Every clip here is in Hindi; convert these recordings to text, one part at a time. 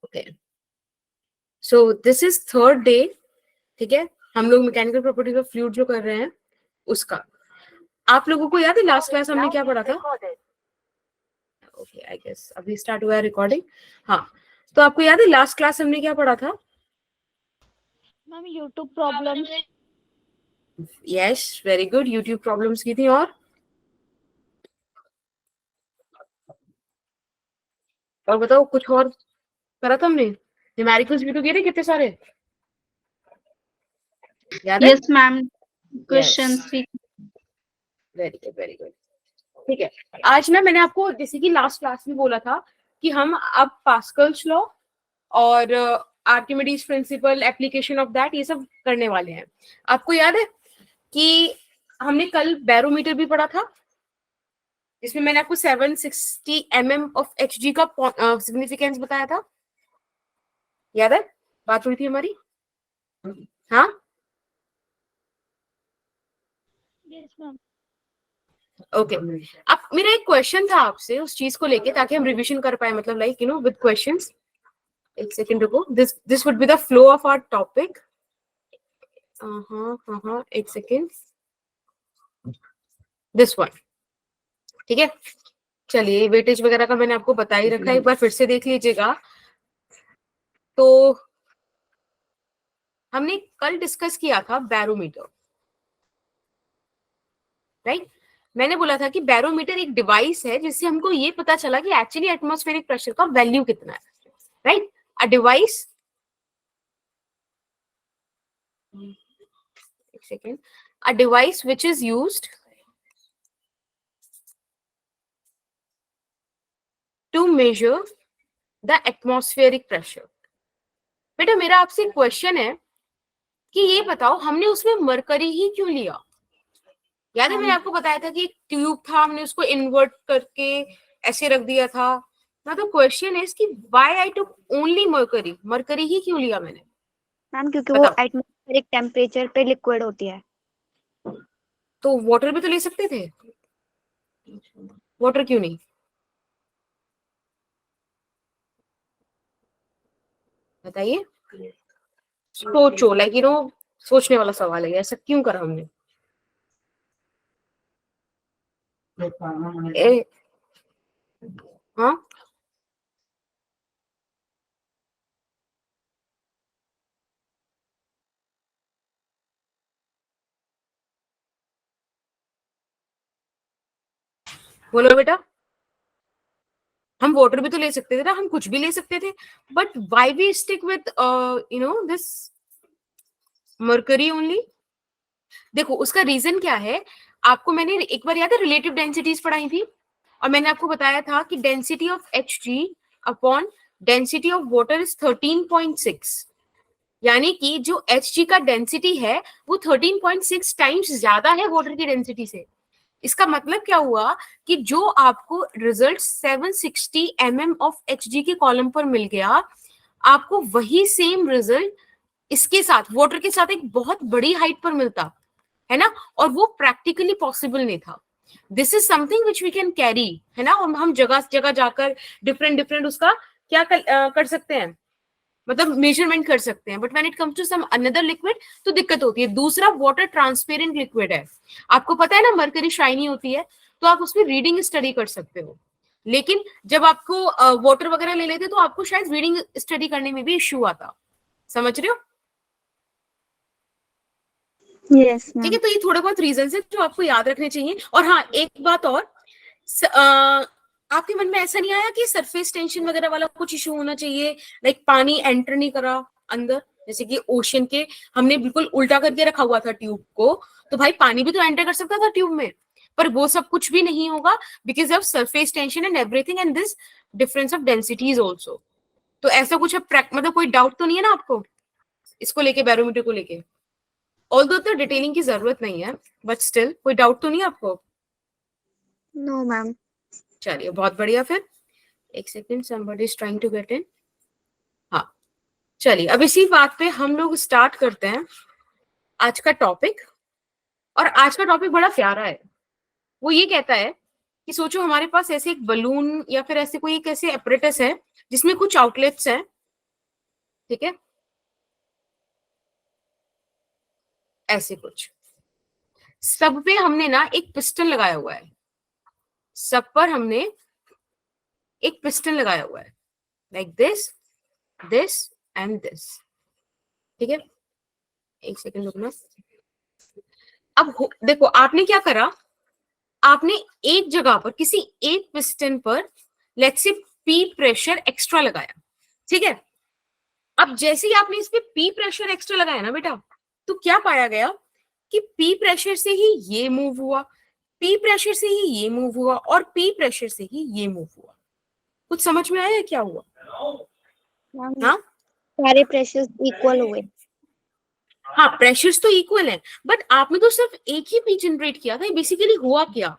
Okay, so this is third day, ठीक है। हम लोग मैकेनिकल प्रॉपर्टीज ऑफ फ्लूइड जो कर रहे हैं उसका। आप लोगों को याद है लास्ट क्लास हमने क्या पढ़ा था? ओके, आई गेस अभी स्टार्ट हुआ है रिकॉर्डिंग। हाँ, तो आपको याद है लास्ट क्लास हमने क्या पढ़ा था? Ma'am YouTube problems. Yes, very good, YouTube problems की थी। और बताओ कुछ और करा था हमने? न्यूमेरिकल्स भी तो किए थे कितने सारे, याद है? यस मैम, क्वेश्चंस भी। वेरी गुड, वेरी गुड, ठीक है। आज ना मैंने आपको जैसे कि लास्ट क्लास में बोला था कि हम अब पास्कल्स लॉ और Archimedes principal, application of that, ये सब करने वाले हैं। आपको याद है कि हमने कल बैरोमीटर भी पढ़ा था, जिसमें मैंने आपको 760 mm ऑफ Hg का सिग्निफिकेंस बताया था, याद है? बात हुई थी हमारी, हाँ? Yes ma'am. ओके, अब मेरा एक क्वेश्चन था आपसे उस चीज को लेके, ताकि हम रिवीजन कर पाए, मतलब like you know with questions. एक सेकंड रुको, this would be the flow of our topic. एक सेकंड, दिस वन, ठीक है। चलिए, वेटेज वगैरह का मैंने आपको बता ही रखा है, एक बार फिर से देख लीजिएगा। तो हमने कल डिस्कस किया था बैरोमीटर, राइट? मैंने बोला था कि बैरोमीटर एक डिवाइस है जिससे हमको ये पता चला कि एक्चुअली एटमॉस्फेरिक प्रेशर का वैल्यू कितना है, राइट? अ डिवाइस, एक second, a device which is used to measure the atmospheric pressure. बेटा मेरा आपसे क्वेश्चन है कि ये बताओ, हमने उसमें मरकरी ही क्यों लिया? याद है मैंने आपको बताया था कि एक ट्यूब था, हमने उसको इन्वर्ट करके ऐसे रख दिया था ना। तो क्वेश्चन इज कि why I took only mercury, mercury ही क्यों लिया मैंने? मैम क्योंकि वो बताओ। एटमॉस्फेरिक टेम्परेचर पे लिक्विड होती है। तो वाटर भी तो ले सकते थे, वाटर क्यों नहीं? बताइए, सोचो, लाइक यू नो सोचने वाला सवाल है, ऐसा क्यों करा हमने? हाँ, बोलो बेटा। हम वाटर भी तो ले सकते थे ना, हम कुछ भी ले सकते थे, but why we stick with you know this mercury only? देखो उसका रीजन क्या है, आपको मैंने एक बार याद है रिलेटिव डेंसिटीज पढ़ाई थी, और मैंने आपको बताया था कि density of Hg upon density of water is 13.6, यानी कि जो Hg का डेंसिटी है वो 13.6 टाइम्स ज्यादा है वाटर की डेंसिटी से। इसका मतलब क्या हुआ कि जो आपको रिजल्ट 760 mm ऑफ Hg के कॉलम पर मिल गया, आपको वही सेम रिजल्ट इसके साथ, वाटर के साथ, एक बहुत बड़ी हाइट पर मिलता है ना, और वो प्रैक्टिकली पॉसिबल नहीं था। This is something which we can carry, है ना, और हम जगह जगह जाकर डिफरेंट डिफरेंट उसका क्या कर सकते हैं, मतलब मेजरमेंट कर सकते हैं। But when it comes to some another liquid तो दिक्कत होती है। दूसरा, वाटर ट्रांसपेरेंट लिक्विड है, आपको पता है ना, मरकरी शाइनी होती है, तो आप उसमें रीडिंग स्टडी कर सकते हो। लेकिन जब आपको वाटर वगैरह ले लेते तो आपको शायद रीडिंग स्टडी करने में भी इश्यू आता, समझ रहे हो? यस ठीक मैम। है, तो ये थोड़े बहुत रीजन है जो आपको याद रखने चाहिए। और हाँ, एक बात और, आपके मन में ऐसा नहीं आया कि सरफेस टेंशन वगैरह वाला कुछ इशू होना चाहिए, लाइक पानी एंटर नहीं करा अंदर, जैसे कि ओशन के हमने बिल्कुल उल्टा करके रखा हुआ था ट्यूब को, तो भाई पानी भी तो एंटर कर सकता था ट्यूब में, पर वो सब कुछ भी नहीं होगा because of surface tension and everything and this difference of densities also. तो ऐसा कुछ मतलब कोई डाउट तो नहीं है ना आपको इसको लेके, बैरोमीटर को लेके? ऑल्दो तो डिटेलिंग की जरूरत नहीं है, बट स्टिल कोई डाउट तो नहीं है आपको? No ma'am. चलिए, बहुत बढ़िया। फिर एक second, somebody is trying to get in। हाँ, चलिए, अब इसी बात पे हम लोग स्टार्ट करते हैं आज का टॉपिक। और आज का टॉपिक बड़ा प्यारा है। वो ये कहता है कि सोचो हमारे पास ऐसे एक बलून या फिर ऐसे कोई एक ऐसे एपरेटस है जिसमें कुछ आउटलेट्स हैं, ठीक है, ऐसे कुछ। सब पे हमने ना एक पिस्टन लगाया हुआ है, सब पर हमने एक पिस्टन लगाया हुआ है, like this, this and this. ठीक है, एक सेकंड रुकना। अब देखो आपने क्या करा, आपने एक जगह पर किसी एक पिस्टन पर let's say P pressure extra लगाया। ठीक है, अब जैसे ही आपने इस पे पी प्रेशर एक्स्ट्रा लगाया ना बेटा, तो क्या पाया गया कि पी प्रेशर से ही ये मूव हुआ, पी प्रेशर से ही ये मूव हुआ, और पी प्रेशर से ही ये मूव हुआ। कुछ समझ में आया क्या हुआ? मैम हाँ सारे प्रेशर्स इक्वल हुए। हाँ, प्रेशर्स तो इक्वल है, बट आपने तो सिर्फ एक ही पी जनरेट किया था, बेसिकली हुआ क्या?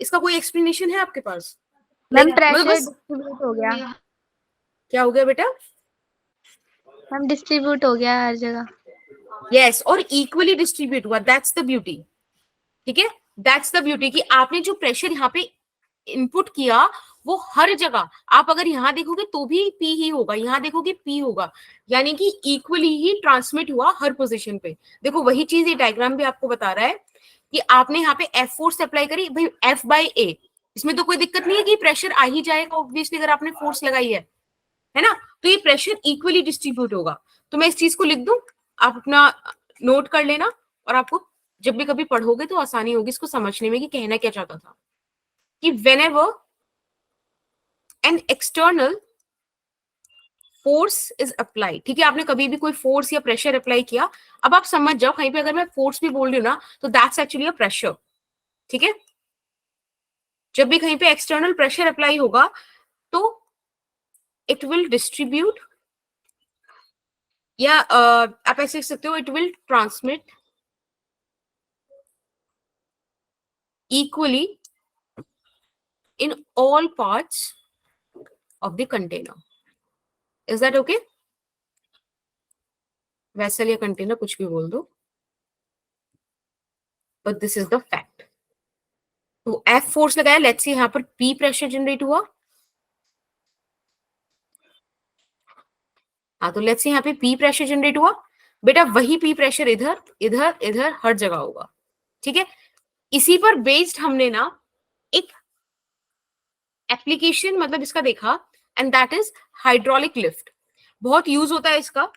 इसका कोई एक्सप्लेनेशन है आपके पास? मैम मतलब प्रेशर बस डिस्ट्रीब्यूट हो गया। क्या हो गया बेटा? मैम डिस्ट्रीब्यूट हो गया हर जगह। यस, और इक्वली डिस्ट्रीब्यूट हुआ, दैट्स द ब्यूटी। ठीक है, दैट्स द ब्यूटी कि आपने जो प्रेशर यहाँ पे इनपुट किया वो हर जगह, आप अगर यहाँ देखोगे तो भी पी ही होगा, यहाँ देखोगे पी होगा, यानी कि इक्वली ही ट्रांसमिट हुआ हर पोजीशन पे। देखो वही चीज ये डायग्राम भी आपको बता रहा है कि आपने यहाँ पे एफ फोर्स अप्लाई करी, भाई एफ बाई ए, इसमें तो कोई दिक्कत नहीं है कि प्रेशर आ ही जाएगा ऑब्वियसली, अगर आपने फोर्स लगाई है ना, तो ये प्रेशर इक्वली डिस्ट्रीब्यूट होगा। तो मैं इस चीज को लिख दूं, आप अपना नोट कर लेना, और आपको जब भी कभी पढ़ोगे तो आसानी होगी इसको समझने में कि कहना क्या चाहता था। कि whenever an external force is applied, ठीक है, आपने कभी भी कोई फोर्स या प्रेशर अप्लाई किया, अब आप समझ जाओ, कहीं पे अगर मैं फोर्स भी बोल रही हूँ ना तो दैट्स एक्चुअली अ प्रेशर। ठीक है, जब भी कहीं पे एक्सटर्नल प्रेशर अप्लाई होगा तो इट विल डिस्ट्रीब्यूट, या आप ऐसे लिख सकते हो, it will transmit equally in all parts of the container. Is that okay? Vessel या कंटेनर कुछ भी बोल दो, but this is the fact. तो एफ फोर्स लगाया, लेट्स सी यहां पर पी प्रेशर जनरेट हुआ, हाँ तो लेट्स सी यहाँ पे पी प्रेशर जनरेट हुआ, बेटा वही पी प्रेशर इधर इधर इधर हर जगह होगा। ठीक है, इसी पर बेस्ड हमने ना एक एप्लीकेशन मतलब इसका देखा, and that is hydraulic lift. बहुत यूज होता है इसका,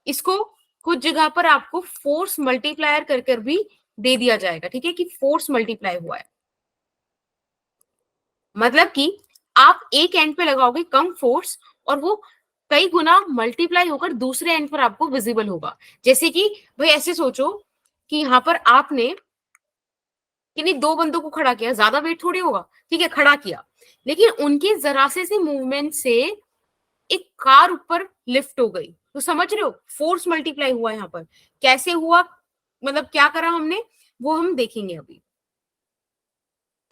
इसको कुछ जगह पर आपको फोर्स मल्टीप्लायर कर कर भी दे दिया जाएगा। ठीक है, कि फोर्स मल्टीप्लाई हुआ है, मतलब कि आप एक एंड पे लगाओगे कम फोर्स और वो कई गुना मल्टीप्लाई होकर दूसरे एंड पर आपको विजिबल होगा। जैसे कि भाई ऐसे सोचो कि यहाँ पर आपने किन्हीं दो बंदों को खड़ा किया, ज्यादा वेट थोड़ी होगा, ठीक है, खड़ा किया, लेकिन उनकी जरा से मूवमेंट से एक कार ऊपर लिफ्ट हो गई, तो समझ रहे हो फोर्स मल्टीप्लाई हुआ यहाँ पर। कैसे हुआ, मतलब क्या करा हमने, वो हम देखेंगे अभी।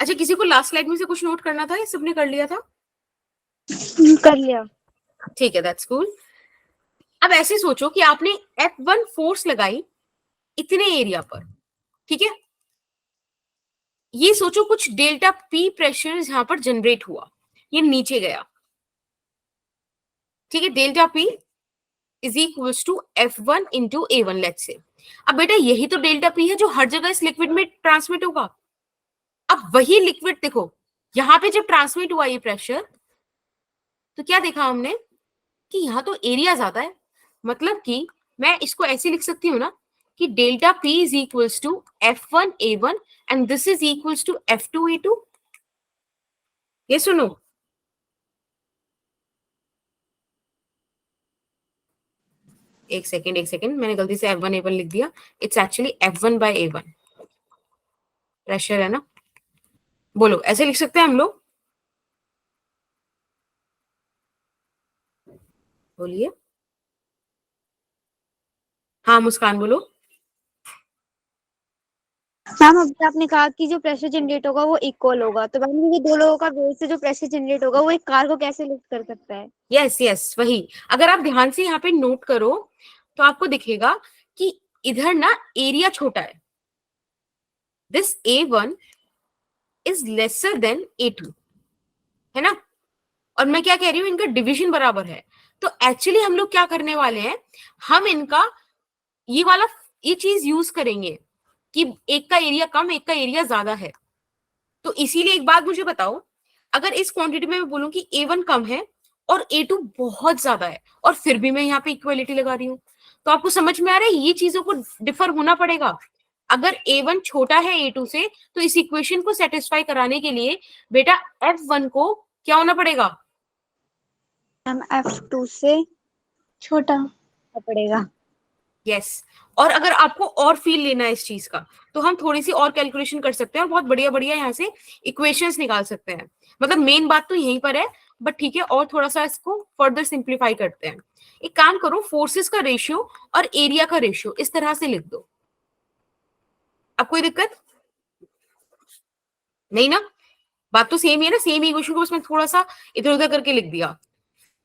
अच्छा, किसी को लास्ट स्लाइड में से कुछ नोट करना था या सबने कर लिया था? कर लिया। ठीक है, दैट्स कूल। अब ऐसे सोचो कि आपने F1 फोर्स लगाई इतने एरिया पर, ठीक है, ये सोचो कुछ डेल्टा पी प्रेशर यहां पर जनरेट हुआ, ये नीचे गया। ठीक है, delta P is equals to F1 into A1 let's say. अब बेटा यही तो डेल्टा पी है जो हर जगह इस लिक्विड में ट्रांसमिट होगा। अब वही लिक्विड देखो, यहां पे जब ट्रांसमिट हुआ ये प्रेशर, तो क्या देखा हमने कि यहाँ तो एरिया ज्यादा है, मतलब कि मैं इसको ऐसे लिख सकती हूँ ना कि delta P is equals to F1 A1 and this is equals to F2 A2। ये सुनो, एक सेकेंड, मैंने गलती से F1 A1 लिख दिया, इट्स एक्चुअली F1/A1 प्रेशर है ना। बोलो, ऐसे लिख सकते हैं हम लोग? बोलिए, हाँ मुस्कान बोलो। मैम अभी आपने कहा कि जो प्रेशर जनरेट होगा वो इक्वल होगा, तो मैम ये दो लोगों का वेट से जो प्रेशर जनरेट होगा वो एक कार को कैसे लिफ्ट कर सकता है? यस यस, वही, अगर आप ध्यान से यहाँ पे नोट करो तो आपको दिखेगा कि इधर ना एरिया छोटा है, this A1 is lesser than A2, है ना, और मैं क्या कह रही हूँ, इनका डिवीजन बराबर है। तो एक्चुअली हम लोग क्या करने वाले हैं, हम इनका ये चीज यूज करेंगे कि एक का एरिया कम, एक का एरिया ज्यादा है। तो इसीलिए एक बात मुझे बताओ, अगर इस क्वांटिटी में मैं बोलूं कि A1 कम है और A2 बहुत ज्यादा है, और फिर भी मैं यहाँ पे इक्वलिटी लगा रही हूँ, तो आपको समझ में आ रहा है ये चीजों को डिफर होना पड़ेगा। अगर A1 छोटा है A2 से, तो इस इक्वेशन को सेटिस्फाई कराने के लिए बेटा F1 को क्या होना पड़ेगा? मैम F2 से छोटा पड़ेगा। यस। और अगर आपको और फील लेना है इस चीज का, तो हम थोड़ी सी और कैलकुलेशन कर सकते हैं और बहुत बढ़िया बढ़िया यहाँ से इक्वेशंस निकाल सकते हैं। मतलब मेन बात तो यहीं पर है, बट ठीक है, और थोड़ा सा इसको फर्दर सिंप्लीफाई करते हैं। एक काम करो, फोर्सेस का रेशियो और एरिया का रेशियो इस तरह से लिख दो। अब कोई दिक्कत नहीं ना? बात तो सेम ही है ना, सेम इक्वेशन को उसमें थोड़ा सा इधर उधर करके लिख दिया।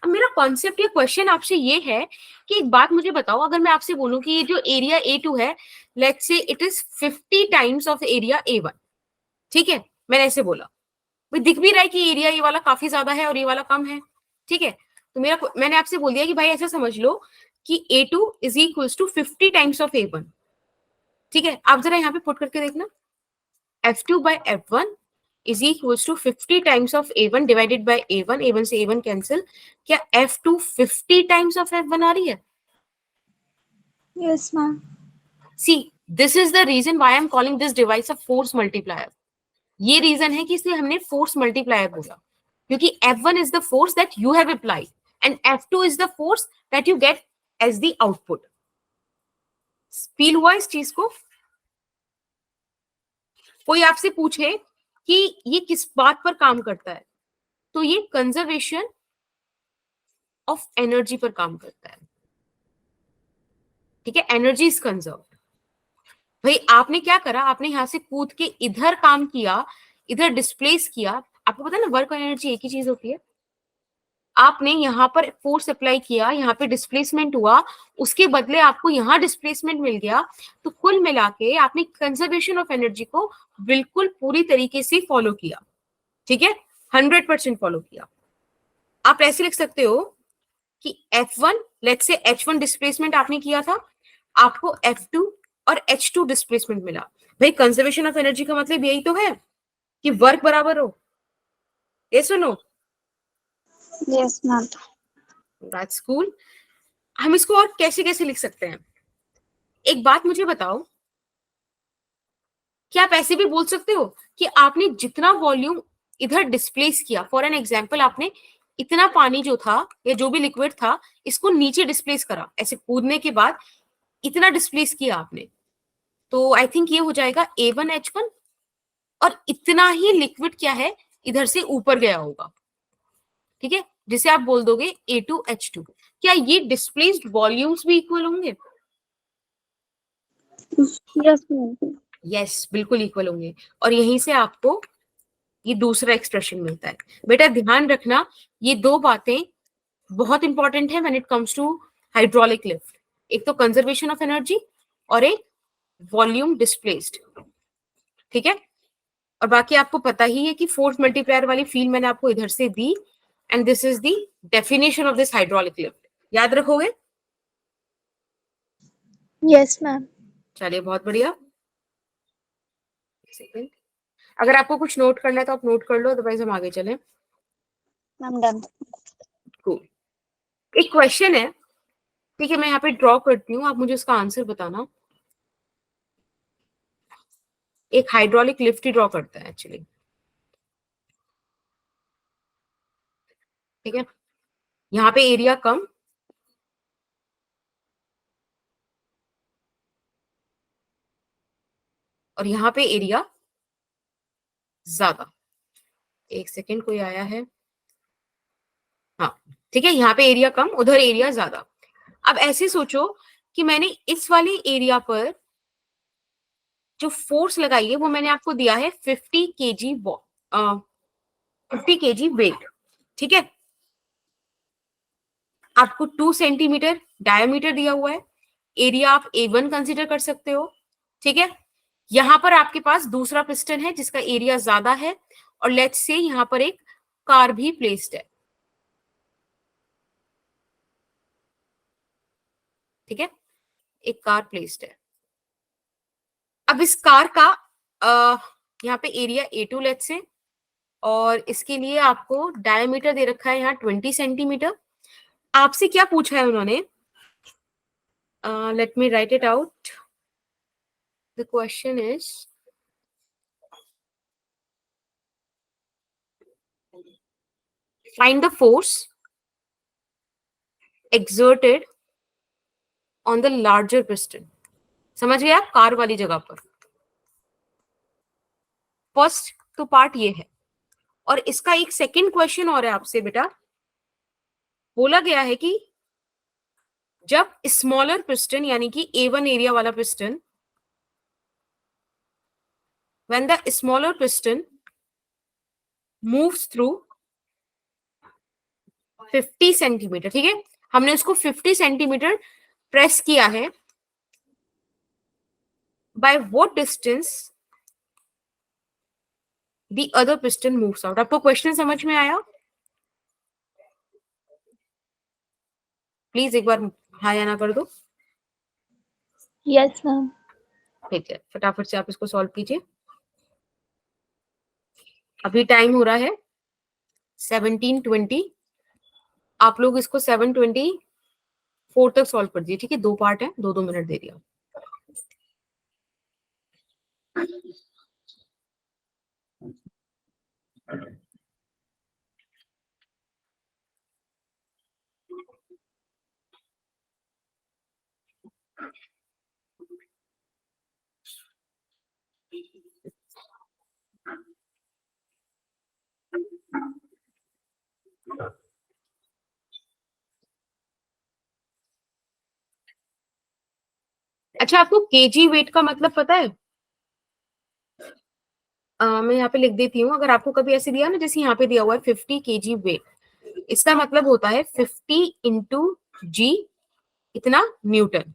अब मेरा कॉन्सेप्ट या क्वेश्चन आपसे ये है कि एक बात मुझे बताओ, अगर मैं आपसे बोलूं कि ये जो एरिया A2 है, let's say it is 50 times of area A1, ठीक है, मैंने ऐसे बोला, भाई दिख भी रहा है कि एरिया ये वाला काफी ज्यादा है और ये वाला कम है, ठीक है। तो मैंने आपसे बोल दिया कि भाई ऐसा समझ लो कि A2 is equals to 50 times of A1, ठीक है। आप जरा यहाँ पे पुट करके देखना, F2 by F1 is equals to 50 times of A1 divided by A1, A1 से A1 कैंसिल, क्या F2 50 times of F1 आ रही है? Yes ma'am. See, this is the reason why I am calling this device a force multiplier. ये रीजन है कि इसलिए हमने फोर्स मल्टीप्लायर बोला, क्योंकि F1 is the force that you have applied and F2 is the force that you get as the output. Feel हुआ इस चीज को? कोई आपसे पूछे कि ये किस बात पर काम करता है, तो ये कंजर्वेशन ऑफ एनर्जी पर काम करता है, ठीक है। Energy is conserve. भाई आपने क्या करा, आपने यहां से कूद के इधर काम किया, इधर डिस्प्लेस किया। आपको पता है ना, वर्क और एनर्जी एक ही चीज होती है। आपने यहाँ पर फोर्स अप्लाई किया, यहाँ पे डिस्प्लेसमेंट हुआ, उसके बदले आपको यहाँ डिस्प्लेसमेंट मिल गया। तो कुल मिला के आपने कंजर्वेशन ऑफ एनर्जी को बिल्कुल पूरी तरीके से फॉलो किया, ठीक है, 100% फॉलो किया। आप ऐसे लिख सकते हो कि F1, let's say H1 displacement आपने किया था, आपको F2 और H2 डिस्प्लेसमेंट मिला। भाई कंजर्वेशन ऑफ एनर्जी का मतलब यही तो है कि वर्क बराबर हो, ये सुनो। Yes ma'am. That's cool. हम इसको और कैसे कैसे लिख सकते हैं? एक बात मुझे बताओ, क्या आप ऐसे भी बोल सकते हो कि आपने जितना वॉल्यूम इधर डिस्प्लेस किया, फॉर एन एग्जाम्पल आपने इतना पानी जो था या जो भी लिक्विड था, इसको नीचे डिस्प्लेस करा, ऐसे कूदने के बाद इतना डिस्प्लेस किया आपने, तो आई थिंक ये हो जाएगा A1H1, और इतना ही लिक्विड क्या है, इधर से ऊपर गया होगा, ठीक है, जिसे आप बोल दोगे A2H2। क्या ये डिस्प्लेस्ड वॉल्यूम्स भी इक्वल होंगे? Yes ma'am. यस, बिल्कुल इक्वल होंगे। और यहीं से आपको ये दूसरा एक्सप्रेशन मिलता है। बेटा ध्यान रखना, ये दो बातें बहुत इंपॉर्टेंट है when it comes to hydraulic lift. एक तो कंजर्वेशन ऑफ एनर्जी और एक वॉल्यूम डिस्प्लेस्ड, ठीक है। और बाकी आपको पता ही है कि फोर्स मल्टीप्लायर वाली फील मैंने आपको इधर से दी, and this is the definition of this hydraulic lift. याद रखोगे? Yes ma'am. चलिए बहुत बढ़िया। सेकंड, अगर आपको कुछ नोट करना है तो आप नोट कर लो, अदरवाइज हम आगे चलें। Ma'am done. Cool. एक क्वेश्चन है, ठीक है, मैं यहाँ पे ड्रॉ करती हूँ, आप मुझे उसका आंसर बताना। एक हाइड्रोलिक लिफ्ट ही ड्रॉ करता है एक्चुअली, ठीक है। यहाँ पे एरिया कम और यहाँ पे एरिया ज्यादा। एक सेकेंड, कोई आया है? हाँ, ठीक है, यहाँ पे एरिया कम, उधर एरिया ज्यादा। अब ऐसे सोचो कि मैंने इस वाले एरिया पर जो फोर्स लगाई है वो मैंने आपको दिया है 50 केजी वेट, ठीक है। आपको 2 सेंटीमीटर डायमीटर दिया हुआ है, एरिया आप A1 कंसीडर कर सकते हो, ठीक है। यहां पर आपके पास दूसरा पिस्टन है जिसका एरिया ज्यादा है, और लेट्स से यहां पर एक कार भी प्लेस्ड है, ठीक है, एक कार प्लेस्ड है। अब इस कार का यहाँ पे एरिया A2 लेट्स से, और इसके लिए आपको डायमीटर दे रखा है यहाँ 20 सेंटीमीटर। आपसे क्या पूछा है उन्होंने, let me right it out. The question is, find the force exerted on the larger piston। समझ गए आप, कार वाली जगह पर। फर्स्ट तो पार्ट ये है, और इसका एक सेकंड क्वेश्चन और है आपसे बेटा। बोला गया है कि जब स्मॉलर पिस्टन यानी कि A1 एरिया वाला piston, when the smaller piston moves through 50 centimetre, ठीक है, हमने उसको 50 सेंटीमीटर प्रेस किया है, by what distance the other piston moves out. आपको क्वेश्चन समझ में आया? प्लीज एक बार हाँ या ना कर दो। Yes ma'am. ठीक है, फटाफट से आप इसको सॉल्व कीजिए। अभी टाइम हो रहा है 17:20। आप लोग इसको 7:24 तक सॉल्व कर दिए, ठीक है, दो पार्ट है, 2-2 मिनट दे दिया। अच्छा, आपको केजी वेट का मतलब पता है? मैं यहाँ पे लिख देती हूँ। अगर आपको कभी ऐसे दिया ना, जैसे यहाँ पे दिया हुआ है 50 केजी वेट, इसका मतलब होता है 50 इंटू जी इतना न्यूटन,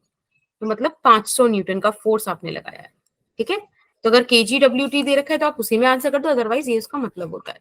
तो मतलब 500 न्यूटन का फोर्स आपने लगाया है, ठीक है। तो अगर केजी डब्ल्यू टी दे रखा है तो आप उसी में आंसर कर दो, अदरवाइज ये इसका मतलब होता है।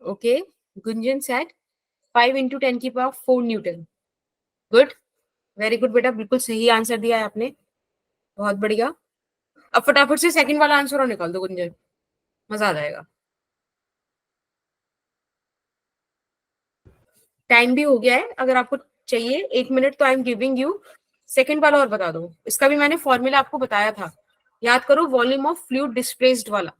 Okay, Gunjan said 5 into 10⁴ Newton. Good, very good बेटा, बिल्कुल सही आंसर दिया है आपने, बहुत बढ़िया। अब फटाफट से सेकंड वाला आंसर और निकाल दो गुंजन, मजा आ जाएगा। टाइम भी हो गया है, अगर आपको चाहिए 1 मिनट तो I am giving you. Second वाला और बता दो, इसका भी मैंने फॉर्मूला आपको बताया था, याद करो, वॉल्यूम ऑफ फ्लूइड डिस्प्लेस्ड वाला।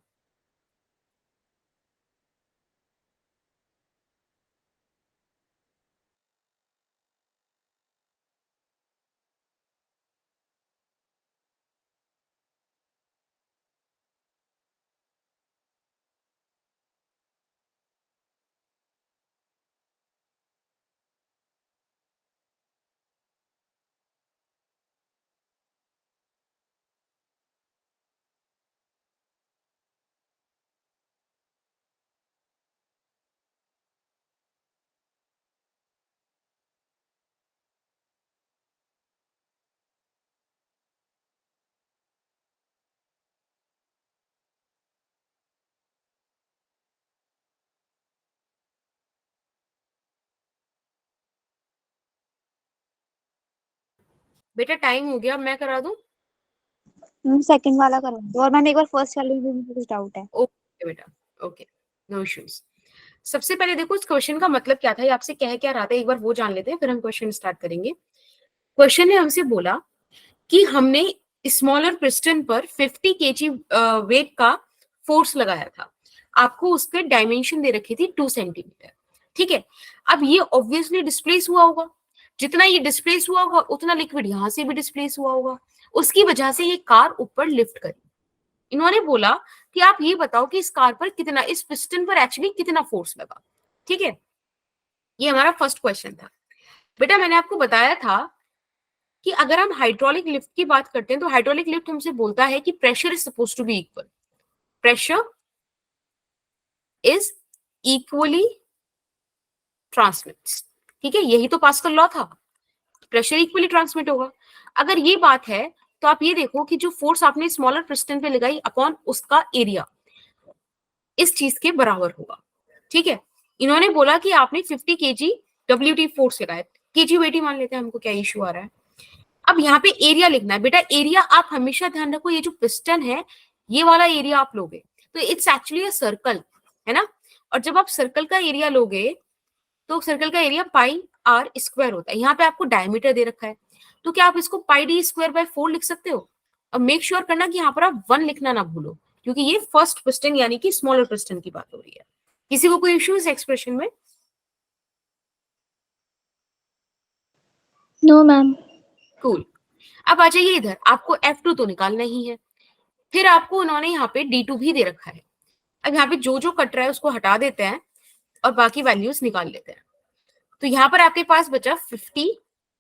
बेटा टाइम हो गया, मैं करा दूं? सेकंड वाला करा दो, और मैम एक बार फर्स्ट वाले में मुझे कुछ डाउट है। ओके बेटा, ओके, नो इश्यूज। सबसे पहले देखो इस क्वेश्चन का मतलब क्या था, ये आपसे कह क्या रहा था, एक बार वो जान लेते हैं, फिर हम क्वेश्चन स्टार्ट करेंगे। क्वेश्चन ने हमसे बोला कि हमने स्मॉलर पिस्टन पर 50 केजी वेट का फोर्स लगाया था, आपको उसके डायमेंशन दे रखी थी 2 सेंटीमीटर। ठीक है, अब ये ऑब्वियसली डिस्प्लेस हुआ होगा, जितना ये डिस्प्लेस हुआ होगा उतना लिक्विड यहां से भी डिस्प्लेस हुआ होगा, उसकी वजह से ये कार ऊपर लिफ्ट करी। इन्होंने बोला कि आप ये बताओ कि इस कार पर कितना, इस पिस्टन पर एक्चुअली कितना फोर्स लगा। ठीक है, ये हमारा फर्स्ट क्वेश्चन था। बेटा मैंने आपको बताया था कि अगर हम हाइड्रोलिक लिफ्ट की बात करते हैं तो हाइड्रोलिक लिफ्ट हमसे बोलता है कि pressure is suppose to be equal, pressure is equally transmits. ठीक है, यही तो पास्कल लॉ था, प्रेशर इक्वली ट्रांसमिट होगा। अगर ये बात है तो आप ये देखो कि जो फोर्स आपने स्मॉलर पिस्टन पे लगाई अपॉन उसका एरिया इस चीज के बराबर होगा। ठीक है, इन्होंने बोला कि आपने 50 केजी WT फोर्स लगाया, केजी वेटी मान लेते हैं, हमको क्या इश्यू आ रहा है। अब यहाँ पे एरिया लिखना है बेटा, एरिया आप हमेशा ध्यान रखो, ये जो पिस्टन है ये वाला एरिया आप लोगे तो इट्स एक्चुअली अ सर्कल, है ना। और जब आप सर्कल का एरिया लोगे तो सर्कल का एरिया पाई आर स्क्वायर होता है, यहाँ पे आपको डायमीटर दे रखा है, तो क्या आप इसको पाई डी स्क्वायर बाय 4 लिख सकते हो। अब मेक श्योर करना कि यहाँ पर आप 1 लिखना ना भूलो, क्योंकि ये फर्स्ट पिस्टन यानी कि स्मॉलर पिस्टन की बात हो रही है। किसी को कोई इश्यू इस एक्सप्रेशन में? No ma'am. कूल। अब आ जाइए इधर, आपको F2 तो निकालना ही है, फिर आपको उन्होंने यहाँ पे D2 भी दे रखा है। अब यहाँ पे जो जो कट रहा है उसको हटा देते हैं और बाकी वैल्यूज निकाल लेते हैं। तो यहाँ पर आपके पास बचा 50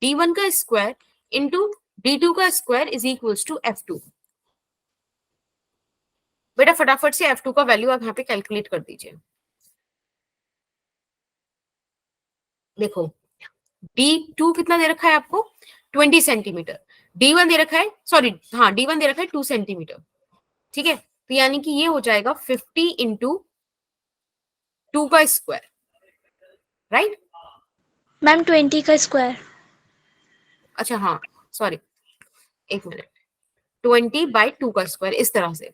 D1 का स्क्वायर इंटू D2 का square is equals to F2। बेटा फटाफट से F2 का वैल्यू आप यहाँ पे कैलकुलेट कर दीजिए। देखो D2 कितना दे रखा है आपको, 20 सेंटीमीटर। D1 दे रखा है, सॉरी हाँ D1 दे रखा है 2 सेंटीमीटर। ठीक है, तो यानी कि ये हो जाएगा 50 इंटू 2 का स्क्वायर, राइट। मैम 20 का स्क्वायर। अच्छा हाँ सॉरी, एक मिनट, 20/2 का स्क्वायर इस तरह से।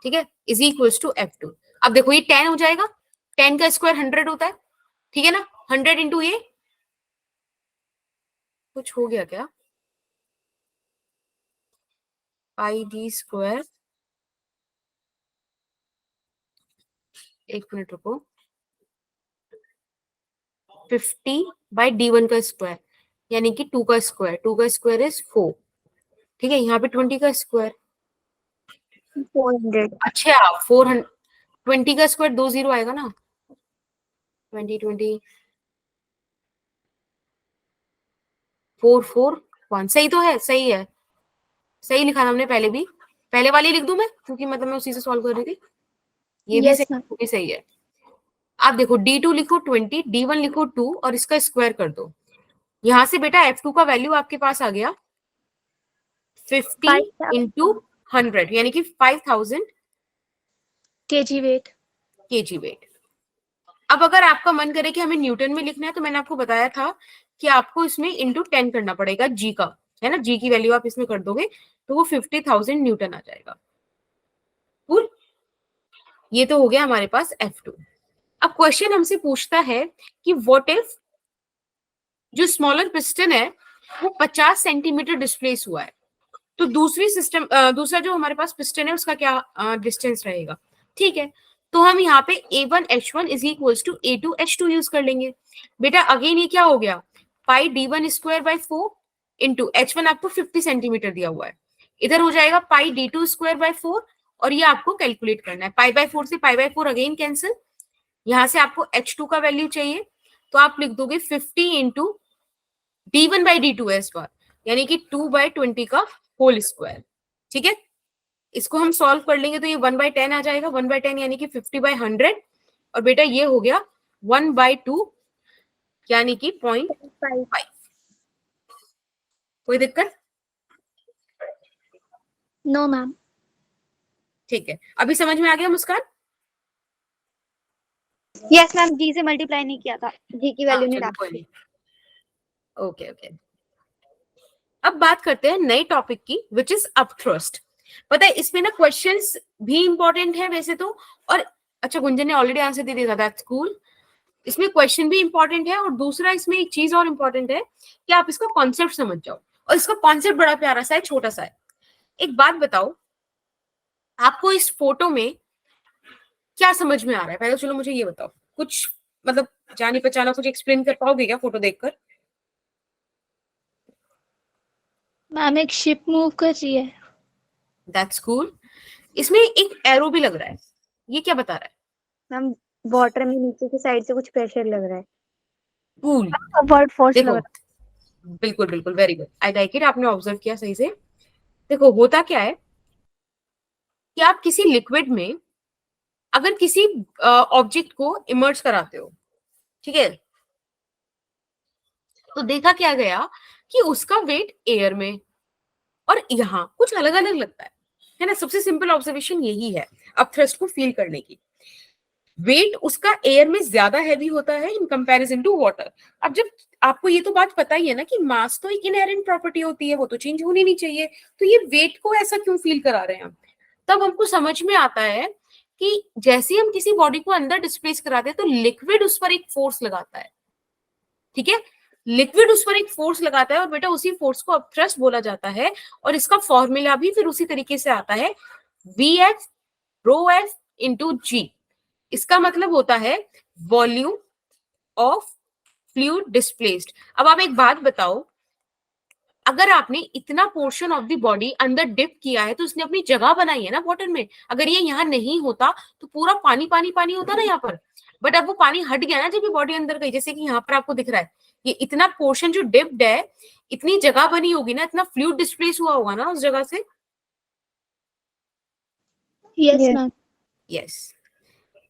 ठीक है, इज इक्वल्स टू F2। अब देखो ये 10 हो जाएगा, 10 का स्क्वायर 100 होता है, ठीक है ना। 100 इंटू ये, कुछ हो गया क्या, पाई डी स्क्वायर, एक मिनट रुको, 50/D1 का स्क्वायर यानी कि 2 का स्क्वायर, 2 का स्क्वायर इज 4। ठीक है, यहाँ पे 20 का स्क्वायर, 400। अच्छा 400, 20 का स्क्वायर 2 0 आएगा ना, 20 4 4 1, सही तो है, सही है, सही लिखा था हमने पहले भी, पहले वाली लिख दूं मैं, क्योंकि मतलब मैं उसी से सॉल्व कर रही थी। ये भी सही, यस मैम। वो भी सही है। आप देखो D2 लिखो 20, D1 लिखो 2 और इसका स्क्वायर कर दो। यहां से बेटा F2 का वैल्यू आपके पास आ गया 50 इंटू 100 यानी कि 5000 केजी वेट। KG wait. अब अगर आपका मन करे कि हमें न्यूटन में लिखना है तो मैंने आपको बताया था कि आपको इसमें इंटू 10 करना पड़ेगा जी का, है ना, जी की वैल्यू आप इसमें कर दोगे तो वो 50,000 न्यूटन आ जाएगा। कूल, ये तो हो गया हमारे पास F2। अब क्वेश्चन हमसे पूछता है कि व्हाट इफ जो स्मॉलर पिस्टन है वो 50 सेंटीमीटर डिस्प्लेस हुआ है, तो दूसरी सिस्टम दूसरा जो हमारे पास पिस्टन है उसका क्या डिस्टेंस रहेगा। ठीक है, तो हम यहाँ पे A1H1 is equals to A2H2 use कर लेंगे। बेटा अगेन ये क्या हो गया, पाई D1 square by 4 into H1 आपको 50 सेंटीमीटर दिया हुआ है, इधर हो जाएगा पाई D2 स्क्वायर बाय 4, और ये आपको कैलकुलेट करना है, पाई बाय 4 से पाई बाय 4 अगेन कैंसिल, यहाँ से आपको H2 का वैल्यू चाहिए तो आप लिख दोगे 50 इंटू D1/D2 है इस बार, यानी कि 2/20 का होल स्क्वायर। ठीक है, इसको हम सॉल्व कर लेंगे तो ये 1/10 आ जाएगा, 1/10 यानी कि 50/100, और बेटा ये हो गया 1/2 यानी कि 0.5। कोई दिक्कत? No ma'am. ठीक है, अभी समझ में आ गया मुस्कान? यस मैम, जी से मल्टीप्लाई नहीं किया था, जी की हाँ वैल्यू नहीं चलो कोई डाली नहीं, थी। Okay okay. अब बात करते हैं नए टॉपिक की, विच इज अपथ्रस्ट। पता है इसमें ना क्वेश्चंस भी इंपॉर्टेंट है वैसे तो, और अच्छा गुंजन ने ऑलरेडी आंसर दे दिया था, दैट्स कूल। इसमें क्वेश्चन भी इंपॉर्टेंट है, और दूसरा इसमें एक चीज और इंपॉर्टेंट है कि आप इसका कॉन्सेप्ट समझ जाओ, और इसका कॉन्सेप्ट बड़ा प्यारा सा है, छोटा सा है। एक बात बताओ, आपको इस फोटो में क्या समझ में आ रहा है? पहले चलो मुझे ये बताओ, कुछ मतलब जानी पहचाना कुछ एक्सप्लेन कर पाओगे क्या फोटो देखकर? मैम एक शिप मूव कर रही है। That's cool. इसमें एक एरो भी लग रहा है, ये क्या बता रहा है? मैम वाटर में नीचे की साइड से कुछ प्रेशर लग रहा है। कूल। अपवर्ड फोर्स लग देखो, रहा बिल्कुल बिल्कुल, very good, I like it, आपने ऑब्जर्व किया सही से। देखो होता क्या है कि आप किसी लिक्विड में अगर किसी ऑब्जेक्ट को इमर्ज कराते हो, ठीक है, तो देखा क्या गया कि उसका वेट एयर में और यहाँ कुछ अलग अलग लगता है ना? सबसे सिंपल ऑब्जर्वेशन यही है अब थ्रस्ट को फील करने की। वेट उसका एयर में ज्यादा हैवी होता है इन कंपैरिजन टू वाटर। अब जब आपको ये तो बात पता ही है ना कि मास तो एक इनहेरेंट प्रॉपर्टी होती है, वो तो चेंज होनी नहीं चाहिए, तो ये वेट को ऐसा क्यों फील करा रहे हैं हम? तब हमको समझ में आता है कि जैसे हम किसी बॉडी को अंदर डिस्प्लेस कराते हैं तो लिक्विड उस पर एक फोर्स लगाता है, ठीक है, लिक्विड उस पर एक फोर्स लगाता है, और बेटा उसी फोर्स को अपथ्रस्ट बोला जाता है, और इसका फॉर्मूला भी फिर उसी तरीके से आता है, Vf रो एफ इंटू जी। इसका मतलब होता है वॉल्यूम ऑफ फ्लूइड डिस्प्लेस्ड। अब आप एक बात बताओ, अगर आपने इतना पोर्शन ऑफ द बॉडी अंदर डिप किया है तो उसने अपनी जगह बनाई है ना वाटर में। अगर ये यहाँ नहीं होता तो पूरा पानी पानी पानी होता ना यहाँ पर, बट अब वो पानी हट गया ना जब ये बॉडी अंदर गई। जैसे कि यहाँ पर आपको दिख रहा है ये इतना पोर्शन जो डिप्ड है, इतनी जगह बनी होगी ना, इतना फ्लूइड डिस्प्लेस हुआ होगा ना उस जगह से। Yes Yes. मैम। यस,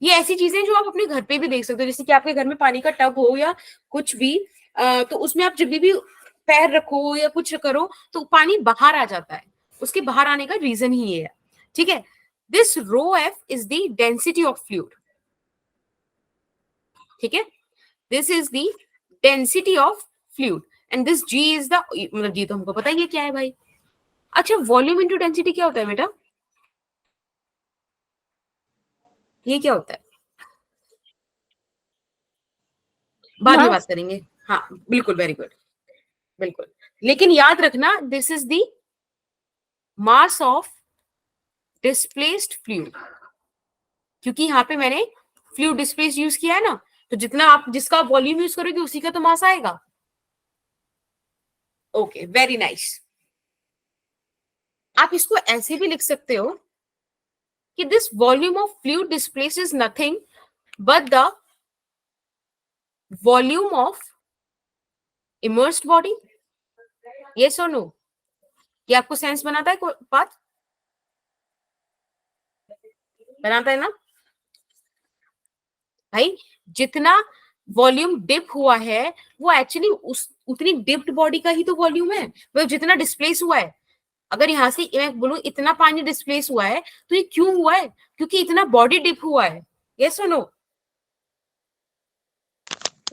ये ऐसी चीजें जो आप अपने घर पे भी देख सकते हो, जैसे कि आपके घर में पानी का टब हो या कुछ भी, तो उसमें आप जब भी पैर रखो या कुछ करो तो पानी बाहर आ जाता है। उसके बाहर आने का रीजन ही ये है, ठीक है। This rho F is the density of fluid, ठीक है, this is the density of fluid, and this G is the, मतलब जी तो हमको पता ही है क्या है भाई। अच्छा, वॉल्यूम इंटू डेंसिटी क्या होता है बेटा? ये क्या होता है? बाद में बात करेंगे। हाँ बिल्कुल, वेरी गुड, बिल्कुल। लेकिन याद रखना, this is the mass of displaced fluid, क्योंकि यहाँ पे मैंने फ्लूइड डिस्प्लेस यूज किया है ना, तो जितना आप जिसका वॉल्यूम यूज करोगे उसी का तो मास आएगा। Okay, very nice. आप इसको ऐसे भी लिख सकते हो कि this volume of fluid displace is nothing but the volume of immersed body. Yes और नो? ये आपको सेंस बनाता है बात? बनाता है ना भाई? जितना वॉल्यूम डिप हुआ है वो एक्चुअली उस उतनी डिप्ड बॉडी का ही तो वॉल्यूम है, वो जितना डिस्प्लेस हुआ है। अगर यहाँ से मैं बोलूं इतना पानी डिस्प्लेस हुआ है तो ये क्यों हुआ है? क्योंकि इतना बॉडी डिप हुआ है। यस और no?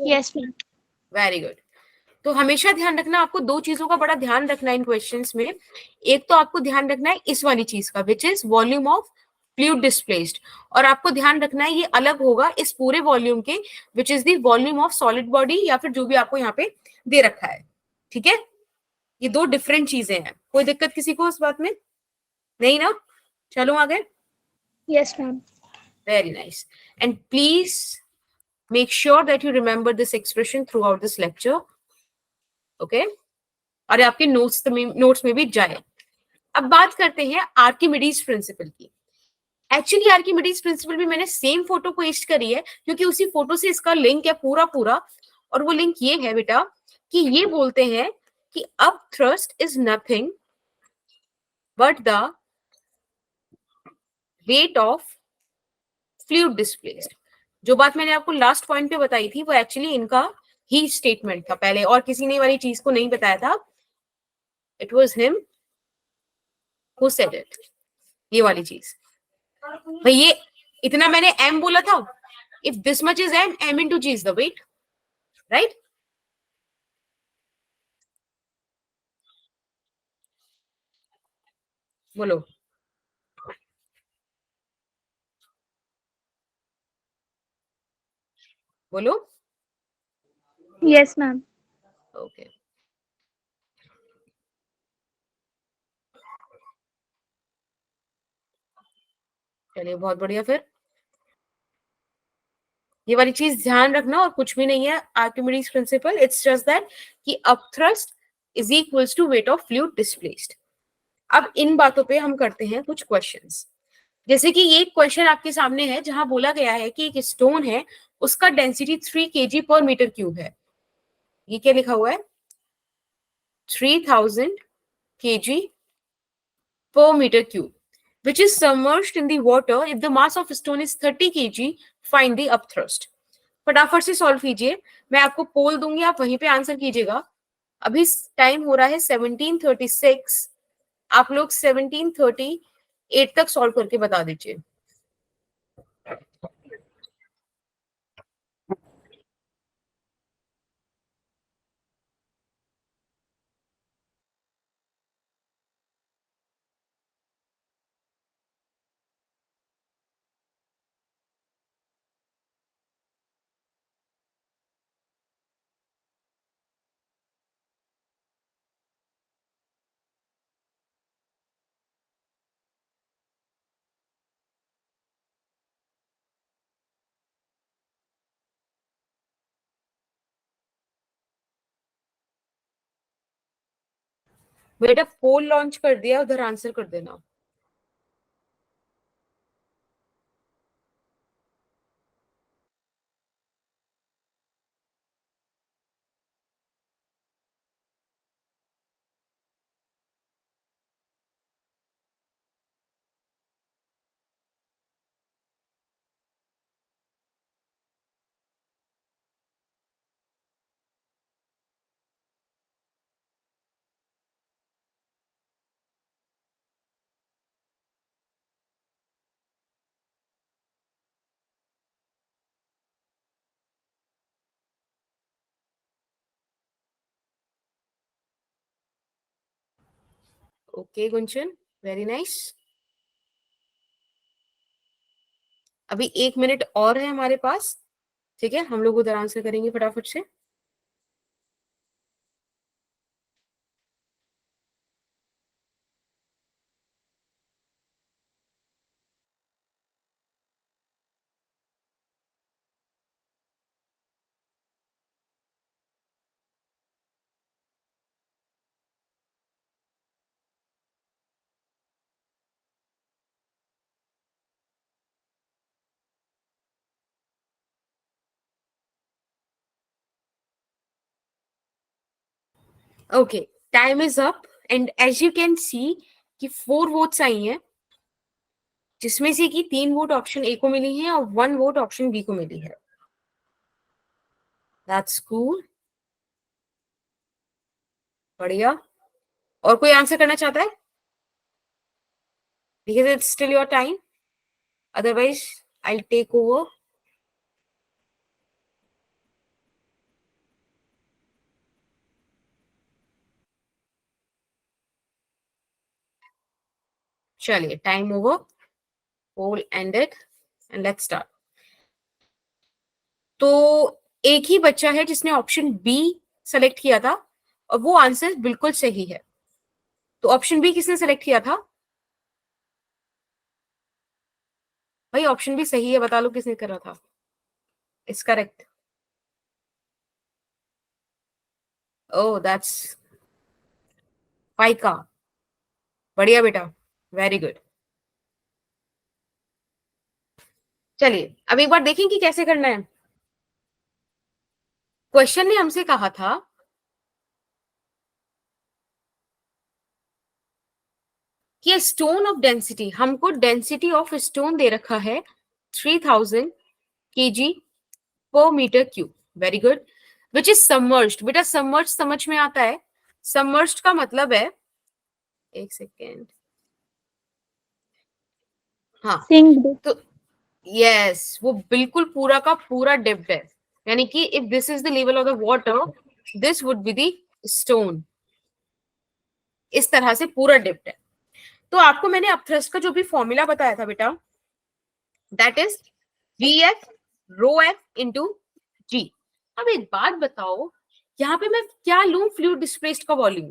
Yes ma'am. Very good. तो हमेशा ध्यान रखना, आपको दो चीजों का बड़ा ध्यान रखना है इन क्वेश्चंस में। एक तो आपको ध्यान रखना है इस वाली चीज का, which is volume of fluid displaced, और आपको ध्यान रखना है ये अलग होगा इस पूरे वॉल्यूम के, which is the volume of solid body, या फिर जो भी आपको यहाँ पे दे रखा है, ठीक है। ये दो डिफरेंट चीजें हैं। कोई दिक्कत किसी को इस बात में? नहीं ना? चलो आगे। Yes ma'am. Very nice. And please make sure that you remember this expression throughout this lecture. Okay? और ये आपके नोट्स में भी जाए। अब बात करते हैं आर्किमिडीज प्रिंसिपल की। एक्चुअली आर्किमिडीज प्रिंसिपल भी मैंने सेम फोटो पेस्ट करी है, क्योंकि उसी फोटो से इसका लिंक है पूरा पूरा। और वो लिंक ये है बेटा कि ये बोलते हैं कि अब thrust is nothing but the wait of fluid displaced. जो बात मैंने आपको लास्ट पॉइंट पे बताई थी वो एक्चुअली इनका ही स्टेटमेंट था पहले, और किसी ने वाली चीज को नहीं बताया था। It was him who said it, ये वाली चीज। भाई ये इतना मैंने m बोला था, if this much is m into g is the weight, right? बोलो। बोलो। Yes, ma'am. ओके, चलिए बहुत बढ़िया। फिर ये वाली चीज ध्यान रखना, और कुछ भी नहीं है Archimedes principle, it's just that कि upthrust is equals to weight of fluid displaced. अब इन बातों पे हम करते हैं कुछ क्वेश्चंस। जैसे कि ये क्वेश्चन आपके सामने है जहां बोला गया है कि एक स्टोन है, उसका डेंसिटी 3 kg पर मीटर क्यूब है। ये क्या लिखा हुआ है? 3000 kg per meter cube, which is submerged in the water. If the mass of stone is 30 kg, find the upthrust. फटाफट से सॉल्व कीजिए, मैं आपको पोल दूंगी, आप वहीं पे आंसर कीजिएगा। अभी टाइम हो रहा है 17:36, आप लोग 17:38 तक सॉल्व करके बता दीजिए। बेटा पोल लॉन्च कर दिया, उधर आंसर कर देना। Okay Gunchan, very nice. अभी 1 मिनट और है हमारे पास, ठीक है? हम लोग उधर आंसर करेंगे फटाफट से। Okay, time is up, and as you can see कि 4 वोट्स आई हैं, जिसमें से कि 3 वोट ऑप्शन ए को मिली है और 1 वोट ऑप्शन बी को मिली है। दैट्स कूल, बढ़िया। और कोई आंसर करना चाहता है? Because it's still your time, otherwise I take over. चलिए, time over, poll ended, and let's start. तो एक ही बच्चा है जिसने ऑप्शन बी सेलेक्ट किया था, और वो आंसर बिल्कुल सही है। तो ऑप्शन बी किसने सेलेक्ट किया था? भाई ऑप्शन बी सही है, बता लो किसने करा था। It's correct. ओह दैट्स फाइका, बढ़िया बेटा, वेरी गुड। चलिए अब एक बार देखें कि कैसे करना है। क्वेश्चन ने हमसे कहा था कि स्टोन ऑफ डेंसिटी, हमको डेंसिटी ऑफ स्टोन दे रखा है 3000 kg पर metre cube. Very good. Which is submerged. बेटा सबमर्ज समझ में आता है? सबमर्ज्ड का मतलब है, एक सेकेंड, हाँ, Synced. तो यस, वो बिल्कुल पूरा का पूरा डिप्ड है, यानी कि if this is the level of the water, this would be the stone. इस तरह से पूरा डिप्ड है। तो आपको मैंने अपथ्रस्ट का जो भी फॉर्मूला बताया था बेटा, that is VF rho F into G। अब एक बात बताओ, यहाँ पे मैं क्या लूं फ्लूइड डिस्प्लेस्ड का वॉल्यूम?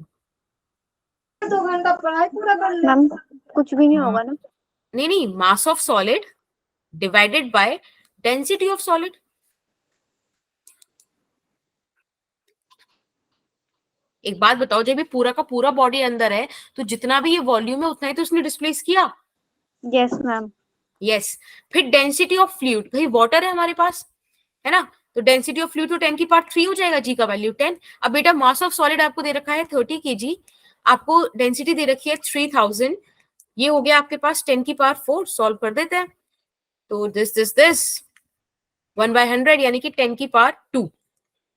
2 घंटा पढ़ाई पूरा कर ले मैम, कुछ भी नहीं होगा ना। नहीं, mass of solid divided by density of solid. एक बात बताओ, जब ये पूरा का पूरा बॉडी अंदर है तो जितना भी ये वॉल्यूम है उतना ही तो उसने डिस्प्लेस किया। Yes ma'am. यस। फिर डेंसिटी ऑफ फ्लूइड, भाई वाटर है हमारे पास, है ना, तो डेंसिटी ऑफ फ्लूइड तो 10⁻³ हो जाएगा, जी का वैल्यू 10। अब बेटा मास ऑफ सॉलिड आपको दे रखा है 30 kg, आपको डेंसिटी दे रखी है 3000, ये हो गया आपके पास 10⁻⁴। सॉल्व कर देते हैं, तो दिस 1/100 यानी कि 10⁻²,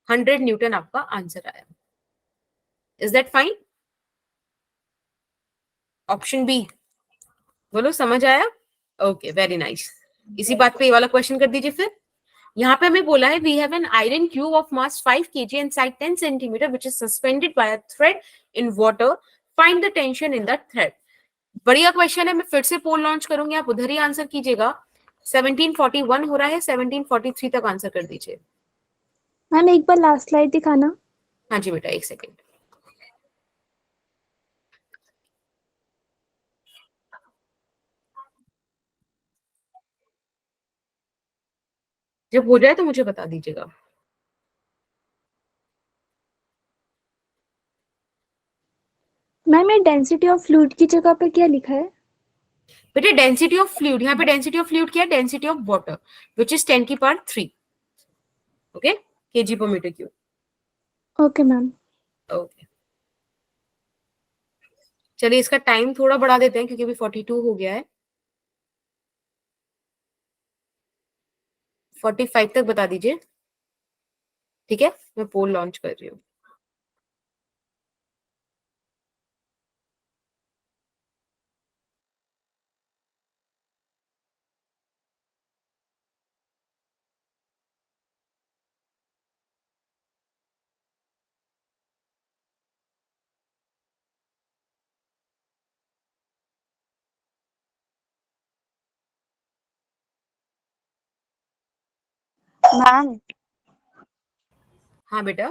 100 न्यूटन आपका आंसर आया। Is that fine? Option B, बोलो समझ आया? Okay, very nice. इसी बात पे ये वाला क्वेश्चन कर दीजिए फिर। यहाँ पे हमें बोला है we have an iron cube of mass 5 kg and side 10 centimetre which is suspended by a thread in water, find the tension in the thread. बढ़िया क्वेश्चन है, मैं फिर से पोल लॉन्च करूंगी, आप उधर ही आंसर कीजिएगा। 1741 हो रहा है, 1743 तक आंसर कर दीजिए। मैम एक बार लास्ट स्लाइड दिखाना। हाँ जी बेटा, एक सेकेंड। जब हो जाए तो मुझे बता दीजिएगा। मैम ये डेंसिटी ऑफ फ्लूइड की जगह पे क्या लिखा है? बेटा डेंसिटी ऑफ फ्लूइड, यहाँ पे डेंसिटी ऑफ फ्लूइड क्या है? Density of water which is 10⁻3, okay, kg/m³। Okay ma'am. Okay, चलिए इसका टाइम थोड़ा बढ़ा देते हैं क्योंकि अभी 42 हो गया है, 45 तक बता दीजिए, ठीक है? मैं पोल लॉन्च कर रही हूँ। मैम हाँ बेटा।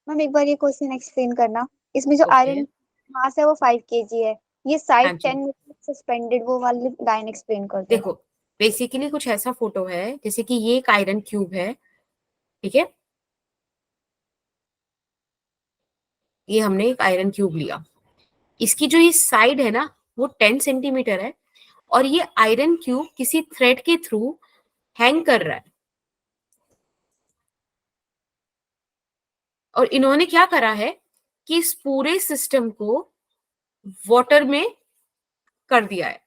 मैम एक बार ये क्वेश्चन एक्सप्लेन करना। इसमें जो ओके, आयरन मास है वो 5 kg है, ये हाँ साइड जी। 10 सस्पेंडेड, वो वाली लाइन एक्सप्लेन कर दो। देखो बेसिकली कुछ ऐसा फोटो है जैसे कि ये एक आयरन क्यूब है, ठीक है, ये हमने एक आयरन क्यूब लिया, इसकी जो ये साइड है ना वो 10 सेंटीमीटर है, और ये आयरन क्यूब किसी थ्रेड के थ्रू हैंग कर रहा है, और इन्होंने क्या करा है कि इस पूरे सिस्टम को वाटर में कर दिया है,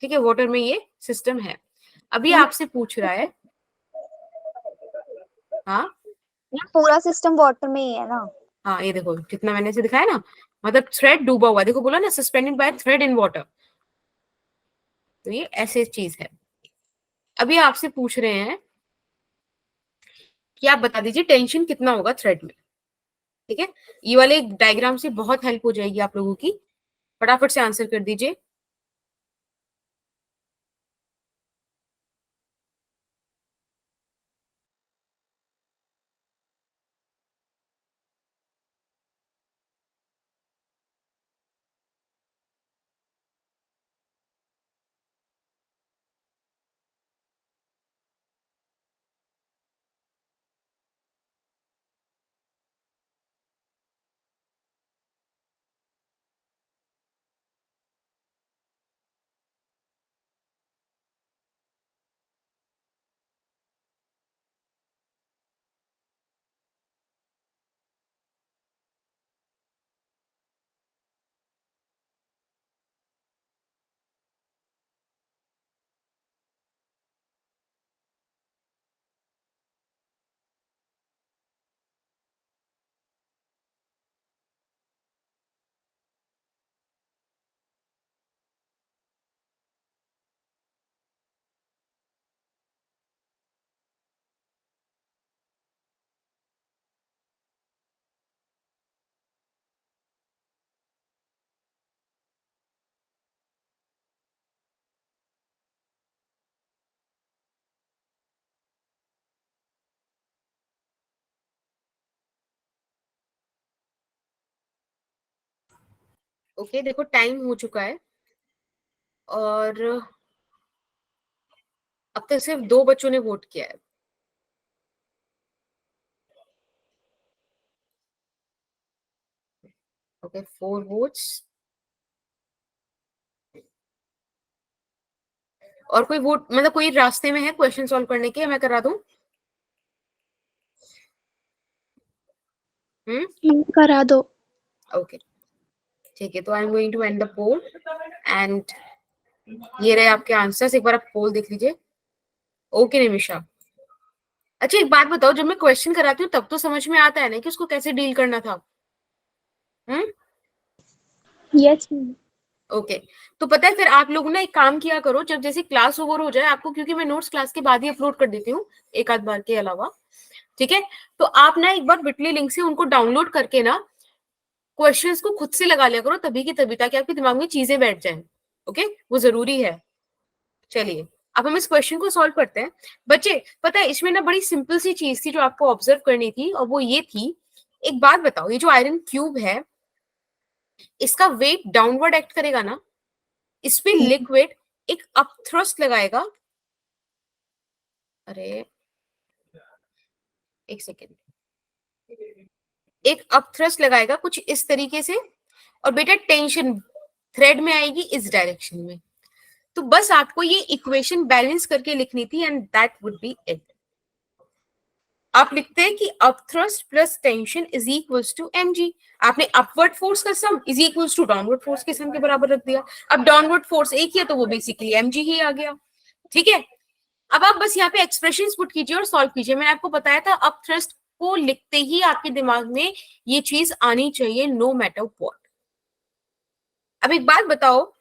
ठीक है, वाटर में ये सिस्टम है। अभी मैम आपसे पूछ रहा है, हाँ पूरा सिस्टम वाटर में ही है ना? हाँ, ये देखो कितना मैंने इसे दिखाया ना, मतलब थ्रेड डूबा हुआ, देखो बोला ना suspended bye thread in water, तो ये ऐसे चीज है। अभी आपसे पूछ रहे हैं कि आप बता दीजिए टेंशन कितना होगा थ्रेड में, ठीक है? ये वाले डायग्राम से बहुत हेल्प हो जाएगी आप लोगों की, फटाफट से आंसर कर दीजिए। ओके देखो टाइम हो चुका है और अब तक सिर्फ 2 बच्चों ने वोट किया है। Okay 4 votes. और कोई वोट मतलब कोई रास्ते में है क्वेश्चन सॉल्व करने के, मैं करा दूं? करा दो। ओके ठीक है, तो I am going to end the poll and ये रहे आपके आंसर्स। एक बार आप पोल देख लीजिए। ओके निमिषा, अच्छा एक बात बताओ, जब मैं क्वेश्चन कराती हूँ तब तो समझ में आता है ना कि उसको कैसे डील करना था? हम्म। Yes ma'am. ओके तो पता है फिर आप लोग ना एक काम किया करो, जब जैसे क्लास ओवर हो जाए आपको, क्योंकि मैं नोट्स क्लास के बाद ही अपलोड कर देती हूँ एक आध बार के अलावा, ठीक है? तो आप ना एक बार बिटली लिंक से उनको डाउनलोड करके ना क्वेश्चंस को खुद से लगा लिया करो तभी की तभी, ताकि आपके दिमाग में चीजें बैठ जाएं। ओके वो जरूरी है। चलिए अब हम इस क्वेश्चन को सॉल्व करते हैं। बच्चे पता है इसमें ना बड़ी सिंपल सी चीज थी जो आपको ऑब्जर्व करनी थी, और वो ये थी, एक बात बताओ, ये जो आयरन क्यूब है इसका वेट डाउनवर्ड एक्ट करेगा ना, इस पे लिक्विड एक अप थ्रस्ट लगाएगा। अरे एक सेकेंड, एक अप थ्रस्ट लगाएगा कुछ इस तरीके से, और बेटा टेंशन थ्रेड में आएगी इस डायरेक्शन में। तो बस आपको ये इक्वेशन बैलेंस करके लिखनी थी and that would be it. आप लिखते हैं कि up thrust plus tension is equals to mg। आपने अपवर्ड फोर्स का sum is equals to downward force के सम के बराबर रख दिया। अब डाउनवर्ड फोर्स एक ही है तो वो बेसिकली mg ही आ गया। ठीक है, अब आप बस यहाँ पे एक्सप्रेशंस पुट कीजिए और सॉल्व कीजिए। मैंने आपको बताया था अप थ्रस्ट को लिखते ही आपके दिमाग में ये चीज आनी चाहिए, नो मैटर व्हाट। अब एक बात बताओ,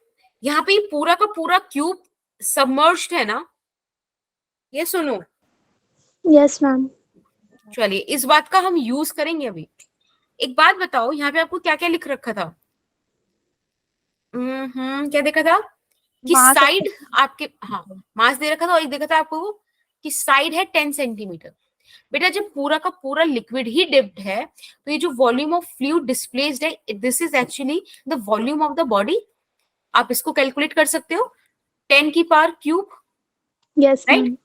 यहाँ पे पूरा का पूरा क्यूब सबमर्ज्ड है ना? ये सुनो, यस मैम। चलिए इस बात का हम यूज करेंगे अभी। एक बात बताओ, यहाँ पे आपको क्या क्या लिख रखा था? क्या देखा था कि मास ऑफ साइड आपके, हाँ मास दे रखा था, और एक देखा था आपको कि साइड है 10 सेंटीमीटर। बेटा जब पूरा का पूरा लिक्विड ही डिप्ड है तो ये जो वॉल्यूम ऑफ फ्लूइड डिस्प्लेस्ड है, this is actually the volume of the body. आप इसको कैलकुलेट कर सकते हो 10⁻³ यस राइट। मैम।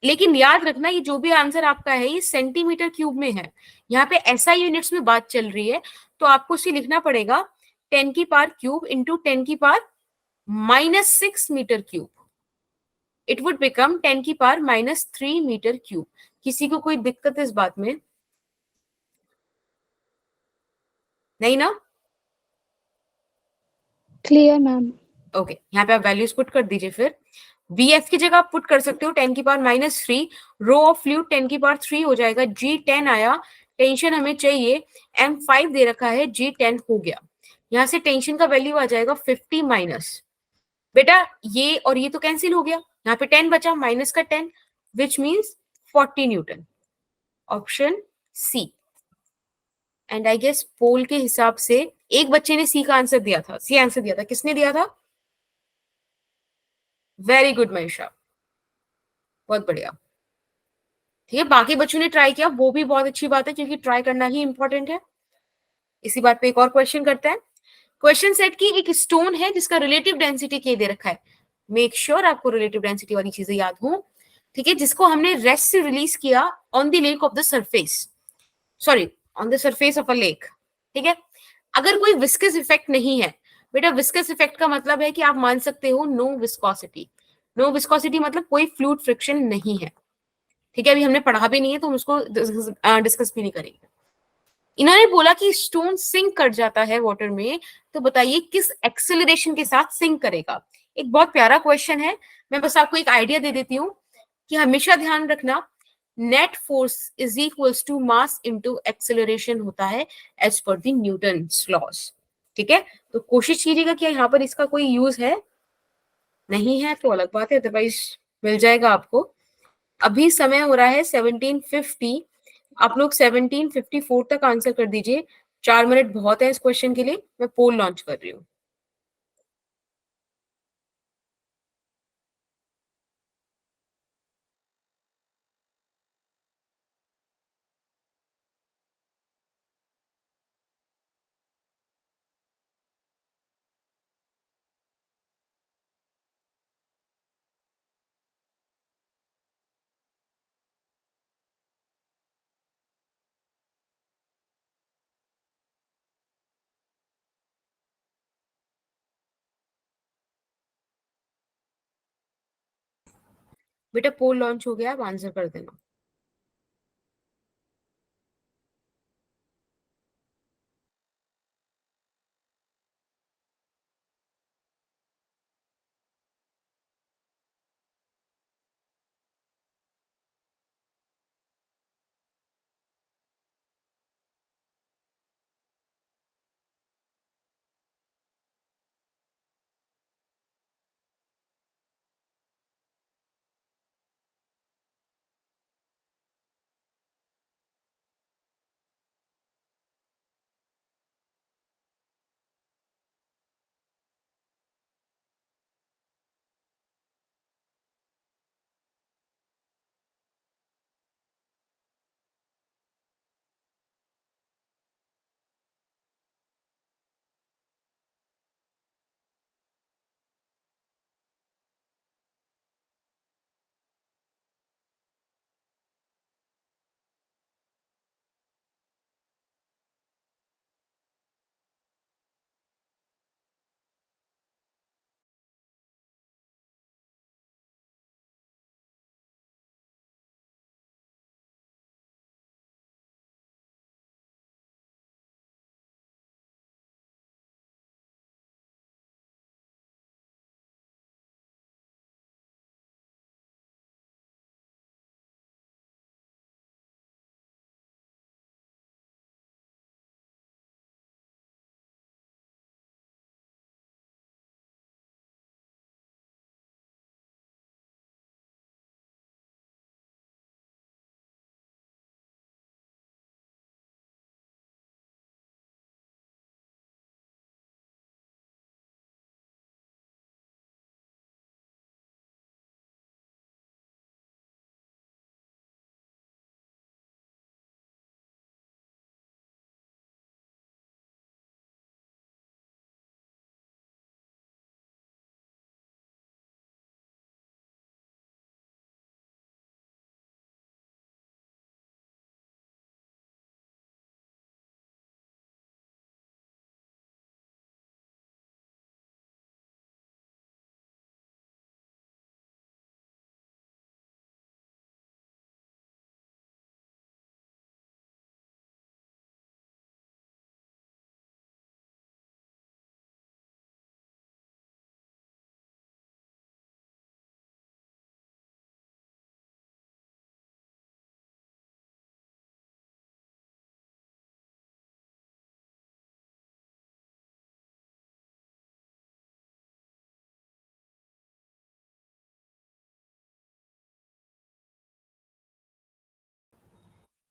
लेकिन याद रखना ये जो भी आंसर आपका है ये सेंटीमीटर क्यूब में है, यहाँ पे ऐसा यूनिट्स में बात चल रही है, तो आपको इसे लिखना पड़ेगा 10⁻³ into 10⁻⁻6 metre cube. It would become 10⁻³ metre cube. किसी को कोई दिक्कत इस बात में? नहीं ना? Clear ma'am. ओके यहाँ पे आप वैल्यूज पुट कर दीजिए। फिर VF की जगह आप पुट कर सकते हो 10⁻⁻3, रो ऑफ फ्लूइड 10⁻³ हो जाएगा, G10 आया, टेंशन हमें चाहिए M5 दे रखा है, G10 हो गया। यहाँ से टेंशन का वैल्यू आ जाएगा 50 माइनस, बेटा ये और ये तो कैंसिल हो गया, यहाँ पे 10 बचा माइनस का 10 which means 40 newton. Option C. And I guess poll के हिसाब से एक बच्चे ने सी का आंसर दिया था, सी आंसर दिया था, किसने दिया था? वेरी गुड मनीषा, बहुत बढ़िया। ठीक है, बाकी बच्चों ने ट्राई किया वो भी बहुत अच्छी बात है, क्योंकि ट्राई करना ही इंपॉर्टेंट है। इसी बात पे एक और क्वेश्चन करते हैं। क्वेश्चन सेट की एक स्टोन है जिसका रिलेटिव डेंसिटी के दे रखा है। मेक श्योर आपको रिलेटिव डेंसिटी वाली चीजें याद हो। ठीक है, जिसको हमने रेस्ट से रिलीज किया on the lake of the surface, sorry on the surface of a lake. ठीक है, अगर कोई विस्कस इफेक्ट नहीं है, बेटा विस्कस इफेक्ट का मतलब है कि आप मान सकते हो नो विस्कोसिटी। नो विस्कोसिटी मतलब कोई फ्लूइड फ्रिक्शन नहीं है। ठीक है, अभी हमने पढ़ा भी नहीं है तो हम उसको डिस्कस भी नहीं करेंगे। इन्होंने बोला कि स्टोन सिंक कर जाता है वाटर में, तो बताइए किस एक्सेलरेशन के साथ सिंक करेगा? एक बहुत प्यारा क्वेश्चन है, मैं बस आपको एक आइडिया दे देती हूँ कि हमेशा ध्यान रखना net force is equals to mass into acceleration होता है as per the Newton's laws. ठीक है, तो कोशिश कीजिएगा कि यहाँ पर इसका कोई यूज है, नहीं है तो अलग बात है, अदरवाइज मिल जाएगा आपको। अभी समय हो रहा है 1750, आप लोग 1754 तक आंसर कर दीजिए। 4 मिनट बहुत है इस क्वेश्चन के लिए। मैं पोल लॉन्च कर रही हूँ। बेटा पोल लॉन्च हो गया, आप आंसर कर देना।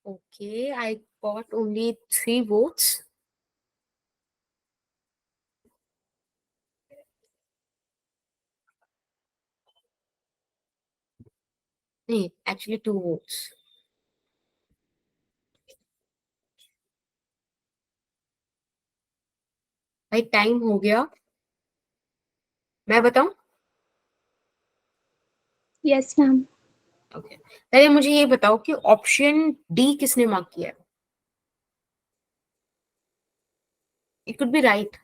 Okay, I got only 3 votes. नहीं, actually 2 votes. भाई टाइम हो गया, मैं बताऊं? Yes ma'am. ओके, पहले मुझे ये बताओ कि ऑप्शन डी किसने मार्क किया है? It could be right.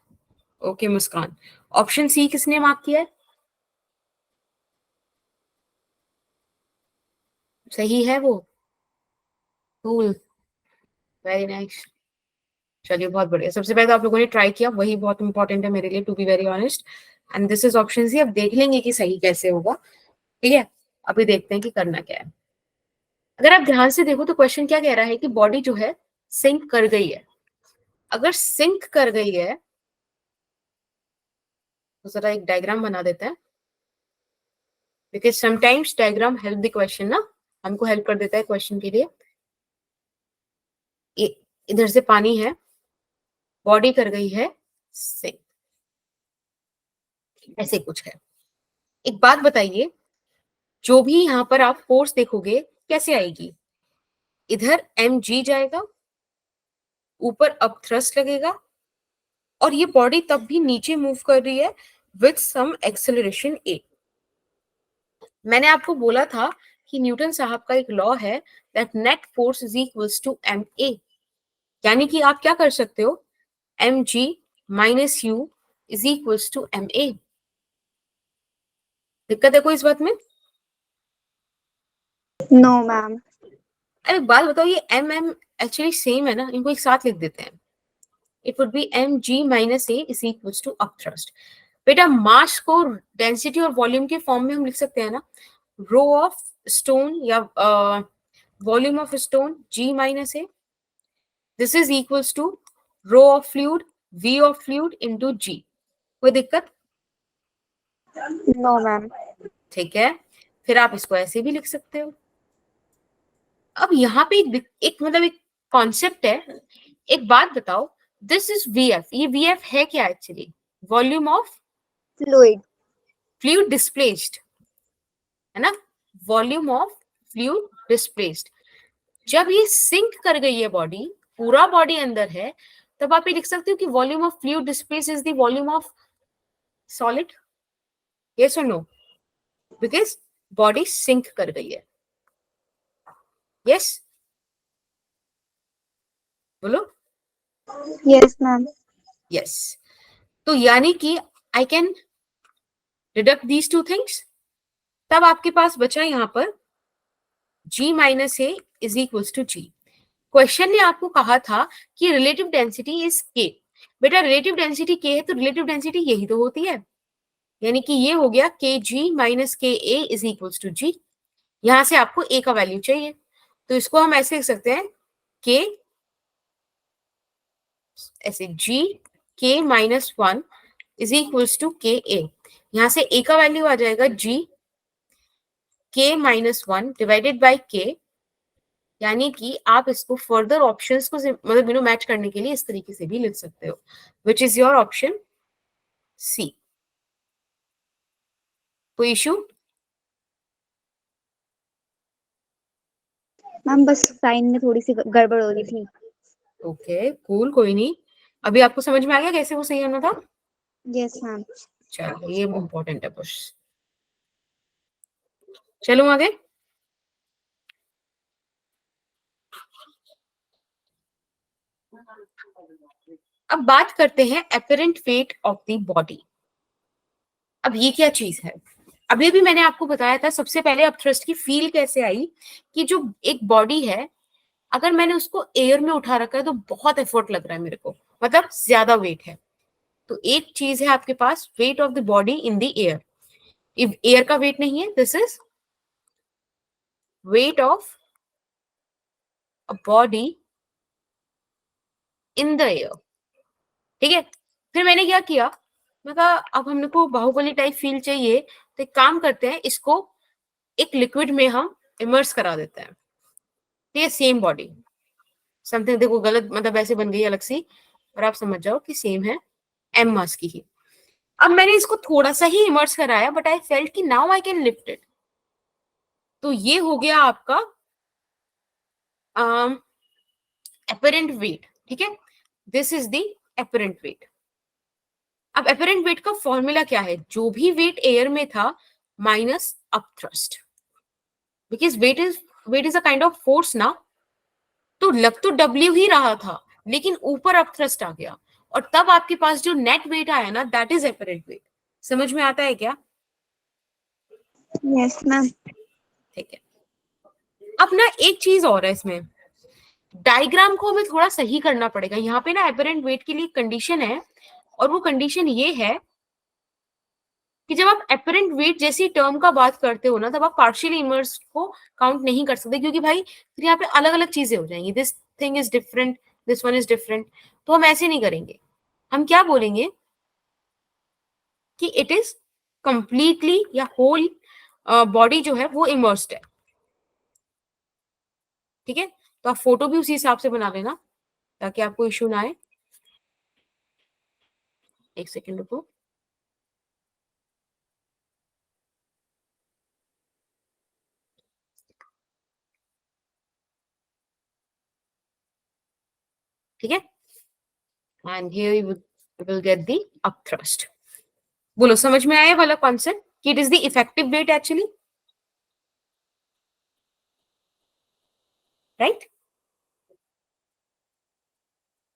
Okay Muskan. Option C किसने मार्क किया है? सही है वो। Cool, very nice. चलिए बहुत बढ़िया। सबसे पहले तो आप लोगों ने ट्राई किया, वही बहुत इंपॉर्टेंट है मेरे लिए, to be very honest. And this is option C. अब देख लेंगे कि सही कैसे होगा, ठीक है। अभी देखते हैं कि करना क्या है। अगर आप ध्यान से देखो तो क्वेश्चन क्या कह रहा है कि बॉडी जो है सिंक कर गई है। अगर सिंक कर गई है तो जरा एक डायग्राम बना देते हैं, because sometimes diagram help the question ना, हमको हेल्प कर देता है क्वेश्चन के लिए। इधर से पानी है, बॉडी कर गई है सिंक, ऐसे कुछ है। एक बात बताइए, जो भी यहाँ पर आप फोर्स देखोगे कैसे आएगी? इधर mg जाएगा, ऊपर अप थ्रस्ट लगेगा, और ये बॉडी तब भी नीचे मूव कर रही है विथ सम एक्सेलरेशन a। मैंने आपको बोला था कि न्यूटन साहब का एक लॉ है that net force is equals to ma, यानी कि आप क्या कर सकते हो, mg minus u is equals to ma। दिक्कत है कोई इस बात में? No ma'am. अब एक बात बताओ, ये एम एम एक्चुअली सेम है ना, इनको एक साथ लिख देते हैं. It would be M G minus A is equals to up thrust. बेटा मास को डेंसिटी और वॉल्यूम के फॉर्म में हम लिख सकते हैं ना, रो ऑफ स्टोन या volume of stone g minus A, this is equals to rho of fluid V of fluid into g. कोई दिक्कत? No ma'am. ठीक है, फिर आप इसको ऐसे भी लिख सकते हो. अब यहाँ पे एक मतलब एक कॉन्सेप्ट है. एक बात बताओ, दिस इज वीएफ. ये वीएफ है क्या actually? Volume of fluid. Fluid displaced, है ना, वॉल्यूम ऑफ फ्लूइड डिस्प्लेस्ड. जब ये सिंक कर गई है बॉडी, पूरा बॉडी अंदर है, तब आप ये लिख सकते हो कि volume of fluid displaced is the volume of solid. Yes और नो? बिकॉज बॉडी सिंक कर गई है. यस, बोलो. Yes ma'am. यस. तो यानी कि I can deduct these two things. तब आपके पास बचा यहां पर g minus A is equals to G. Question ने आपको कहा था कि रिलेटिव डेंसिटी इज k. बेटा रिलेटिव डेंसिटी k है तो रिलेटिव डेंसिटी यही तो होती है, यानी कि ये हो गया के जी माइनस के ए इज इक्वल्स टू जी. यहां से आपको a का वैल्यू चाहिए, तो इसको हम ऐसे लिख सकते हैं k ऐसे g k minus 1 is equals to K A. यहां से a का वैल्यू आ जाएगा g k minus 1 divided by k. यानी कि आप इसको फर्दर ऑप्शंस को मतलब मैच करने के लिए इस तरीके से भी लिख सकते हो, which is your option C. कोई इशू? मैम बस साइन में थोड़ी सी गड़बड़ हो रही थी। ओके कूल, कोई नहीं. अभी आपको समझ में आ गया कैसे वो सही होना था? Yes ma'am. चलो ये इम्पोर्टेंट है बस. चलो आगे. अब बात करते हैं apparent wait of the body. अब ये क्या चीज है? अभी भी मैंने आपको बताया था सबसे पहले अब थ्रस्ट की फील कैसे आई, कि जो एक बॉडी है, अगर मैंने उसको एयर में उठा रखा है तो बहुत एफर्ट लग रहा है मेरे को, मतलब ज्यादा वेट है. तो एक चीज है आपके पास weight of the body in the air. If air का वेट नहीं है, this is weight of a body in the air. ठीक है, फिर मैंने क्या किया, मैं कहा अब हमने को बाहुबली टाइप फील चाहिए, तो एक काम करते हैं, इसको एक लिक्विड में हम इमर्स करा देते हैं. ठीक है, सेम बॉडी समथिंग, देखो गलत मतलब ऐसे बन गई अलग सी, और आप समझ जाओ कि सेम है, एम मास की ही. अब मैंने इसको थोड़ा सा ही इमर्स कराया, बट आई फेल्ट कि now I can lift it. तो ये हो गया आपका एपरेंट वेट. ठीक है, this is the apparent weight. अब एपरेंट वेट का फॉर्मूला क्या है? जो भी वेट एयर में था minus up thrust, because weight is a kind of force ना. तो लग तो डब्ल्यू ही रहा था, लेकिन ऊपर अप थ्रस्ट आ गया, और तब आपके पास जो नेट वेट आया ना, दैट इज एपरेंट वेट. समझ में आता है क्या? Yes ma'am. ठीक है. अब ना एक चीज और है इसमें, डायग्राम को हमें थोड़ा सही करना पड़ेगा. यहाँ पे ना एपरेंट वेट के लिए कंडीशन है, और वो कंडीशन ये है कि जब आप एपरेंट वेट जैसी टर्म का बात करते हो ना, तब आप पार्शियली इमर्स को काउंट नहीं कर सकते, क्योंकि भाई फिर यहाँ पे अलग अलग चीजें हो जाएंगी. This thing is different, this one is different. तो हम ऐसे नहीं करेंगे. हम क्या बोलेंगे कि इट इज कंप्लीटली या होल बॉडी जो है वो इमर्स्ड है. ठीक है, तो आप फोटो भी उसी हिसाब से बना लेना ताकि आपको इश्यू ना आए. एक सेकेंड रुको. ठीक है, and here you will get the up thrust. बोलो समझ में आया वाला कॉन्सेप्ट कि it is the effective weight actually, right?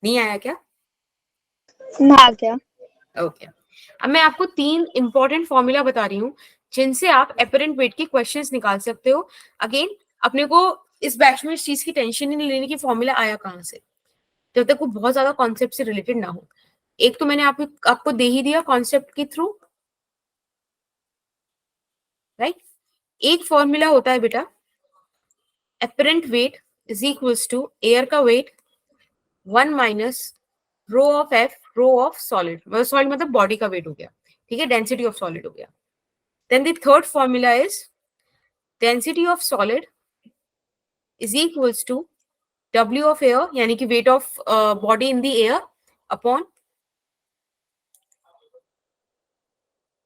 नहीं आया क्या? ना क्या? ओके. अब मैं आपको 3 इंपॉर्टेंट फॉर्मूला बता रही हूँ जिनसे आप एपरेंट वेट के क्वेश्चंस निकाल सकते हो. अगेन अपने को इस बैच में इस चीज की टेंशन ही नहीं लेने की फॉर्मूला आया कहाँ से, जब तक वो बहुत ज्यादा कॉन्सेप्ट से रिलेटेड ना हो। एक तो मैंने आपको दे ही दिया कॉन्सेप्ट के थ्रू, राइट। एक फॉर्मूला होता है बेटा, apparent weight is equals to air का weight 1 minus rho of F, rho of solid, solid मतलब बॉडी का वेट हो गया, ठीक है, डेंसिटी ऑफ सॉलिड हो गया। Then the third formula is density of solid is equals to W of air, यानी कि weight of body in the air upon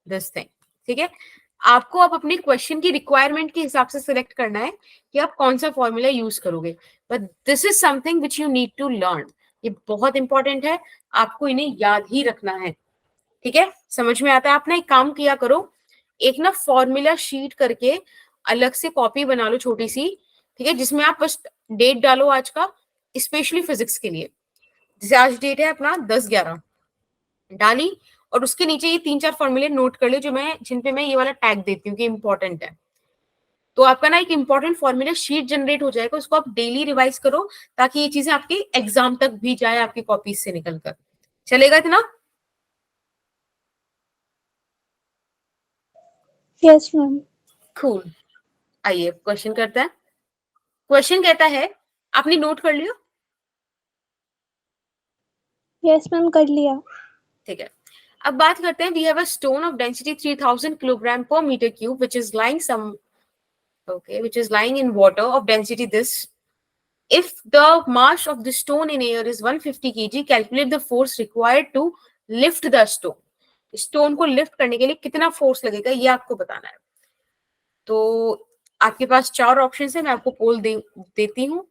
this thing, ठीक है। आपको अब अपने क्वेश्चन की रिक्वायरमेंट के हिसाब से सिलेक्ट करना है कि आप कौन सा फॉर्मूला यूज करोगे, but this is something which you need to learn. ये बहुत इंपॉर्टेंट है, आपको इन्हें याद ही रखना है, ठीक है। समझ में आता है? आप ना एक काम किया करो, एक ना फॉर्मूला शीट करके अलग से कॉपी बना लो छोटी सी, ठीक है, जिसमें आप बस डेट डालो आज का, स्पेशली फिजिक्स के लिए। जैसे आज डेट है अपना 10/11 डाली, और उसके नीचे ये 3-4 फॉर्मूले नोट कर ले जो मैं, जिन पे मैं ये वाला टैग देती हूँ कि इंपॉर्टेंट है। तो आपका ना एक इंपॉर्टेंट फॉर्मूला शीट जनरेट हो जाएगा, उसको आप डेली रिवाइज करो, ताकि ये चीजें आपके एग्जाम तक भी जाए आपकी कॉपीज से निकल कर। चलेगा इतना? Yes ma'am. कूल। आइए क्वेश्चन करते हैं। क्वेश्चन कहता है, आपने नोट कर लिया? यस मैम, कर लिया। ठीक है, अब बात करते हैं। We have a stone of density 3000 kilogram पर metre cube which is lying some, okay, which is lying in water of density this. If the mass of the stone in air is 150 kg, calculate the force required to lift the stone. Stone को लिफ्ट करने के लिए कितना फोर्स लगेगा ये आपको बताना है। तो आपके पास 4 ऑप्शन है, मैं आपको पोल देती हूँ।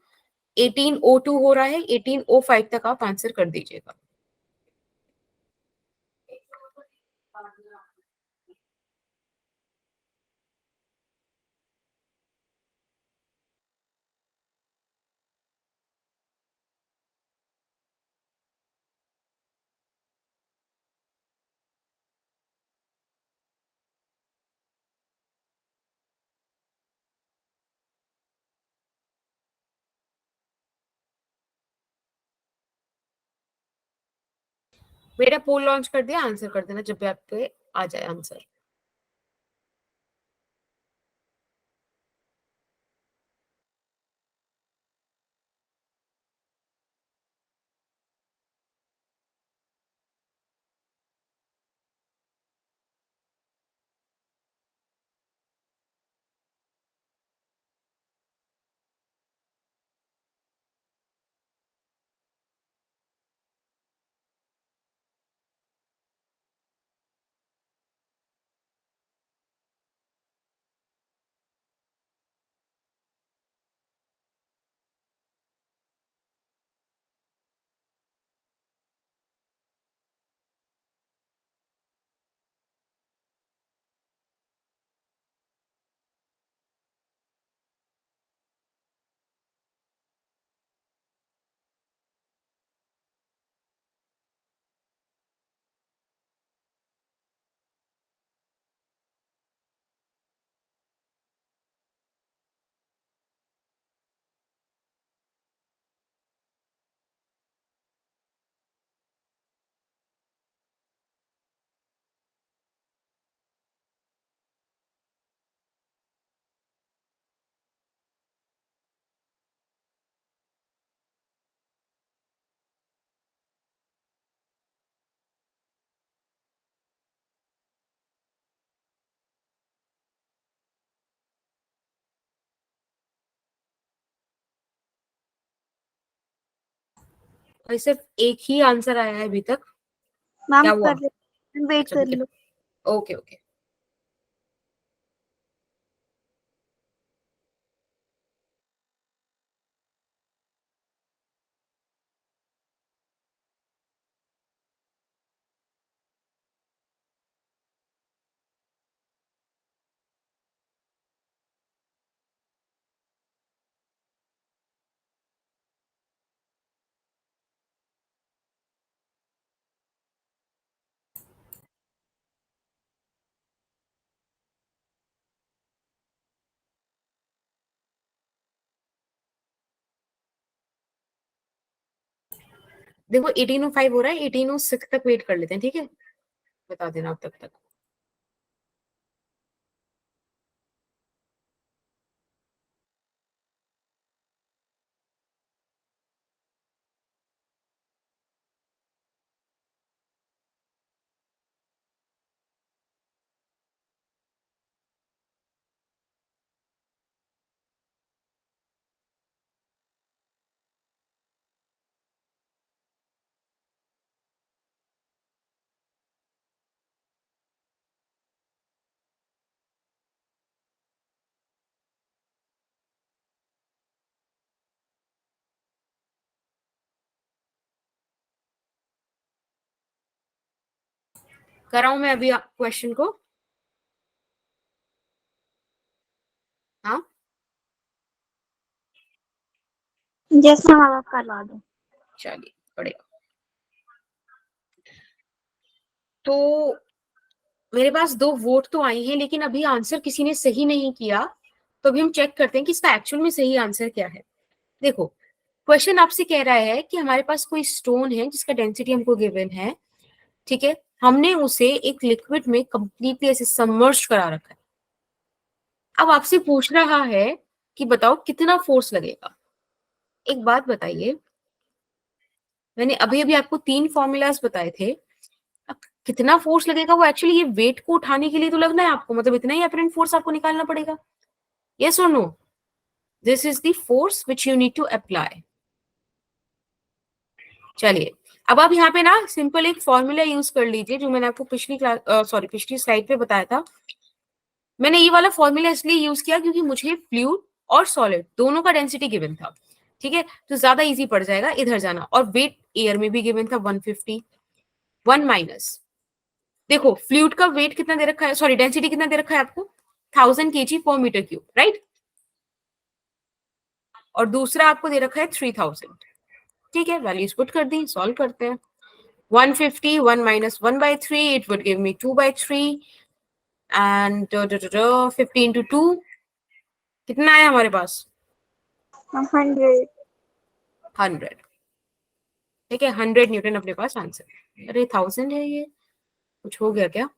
1802 हो रहा है, 1805 तक आप आंसर कर दीजिएगा। बेटा पोल लॉन्च कर दिया, आंसर कर देना जब भी आप पे आ जाए आंसर। और सिर्फ एक ही आंसर आया है अभी तक, मैम क्या हुआ? कर रहे, वेट अच्छा कर ठीक है, लो। Okay okay. देखो 1805 हो रहा है, 1806 तक वेट कर लेते हैं, ठीक है, बता देना अब तक। कराऊं मैं अभी क्वेश्चन को? हाँ यस मैम, आप करवा दो। चलिए बढ़िया। तो मेरे पास 2 वोट तो आई हैं, लेकिन अभी आंसर किसी ने सही नहीं किया, तो अभी हम चेक करते हैं कि इसका एक्चुअल में सही आंसर क्या है। देखो क्वेश्चन आपसे कह रहा है कि हमारे पास कोई स्टोन है जिसका डेंसिटी हमको गिवन है, ठीक है, हमने उसे एक लिक्विड में कंप्लीटली ऐसे सबमर्ज करा रखा है। अब आपसे पूछ रहा है कि बताओ कितना फोर्स लगेगा। एक बात बताइए, मैंने अभी अभी आपको 3 फॉर्मूलाज बताए थे, अब कितना फोर्स लगेगा वो एक्चुअली ये वेट को उठाने के लिए तो लगना है आपको, मतलब इतना ही अपरेंट फोर्स आपको निकालना पड़ेगा। यस और no? This is the force which you need to apply. चलिए अब आप यहाँ पे ना सिंपल एक फॉर्मूला यूज कर लीजिए जो मैंने आपको पिछली क्लास पिछली स्लाइड पे बताया था। मैंने ये वाला फॉर्मूला इसलिए यूज किया क्योंकि मुझे फ्लूइड और सॉलिड दोनों का डेंसिटी गिवन था, ठीक है, तो ज्यादा इजी पड़ जाएगा इधर जाना। और वेट एयर में भी गिवन था 150, 1 माइनस, देखो फ्लूइड का वेट कितना दे रखा है, सॉरी डेंसिटी कितना दे रखा है आपको, 1000 kg/m3, राइट, और दूसरा आपको दे रखा है 3000, ठीक है, वैल्यूज पुट कर दी, सॉल्व करते हैं। 150, 1 minus 1/3, it would give me 2/3, and 50 into 2 कितना आया हमारे पास? 100। 100, ठीक है, 100 न्यूटन अपने पास आंसर। अरे 1000 है ये, कुछ हो गया क्या?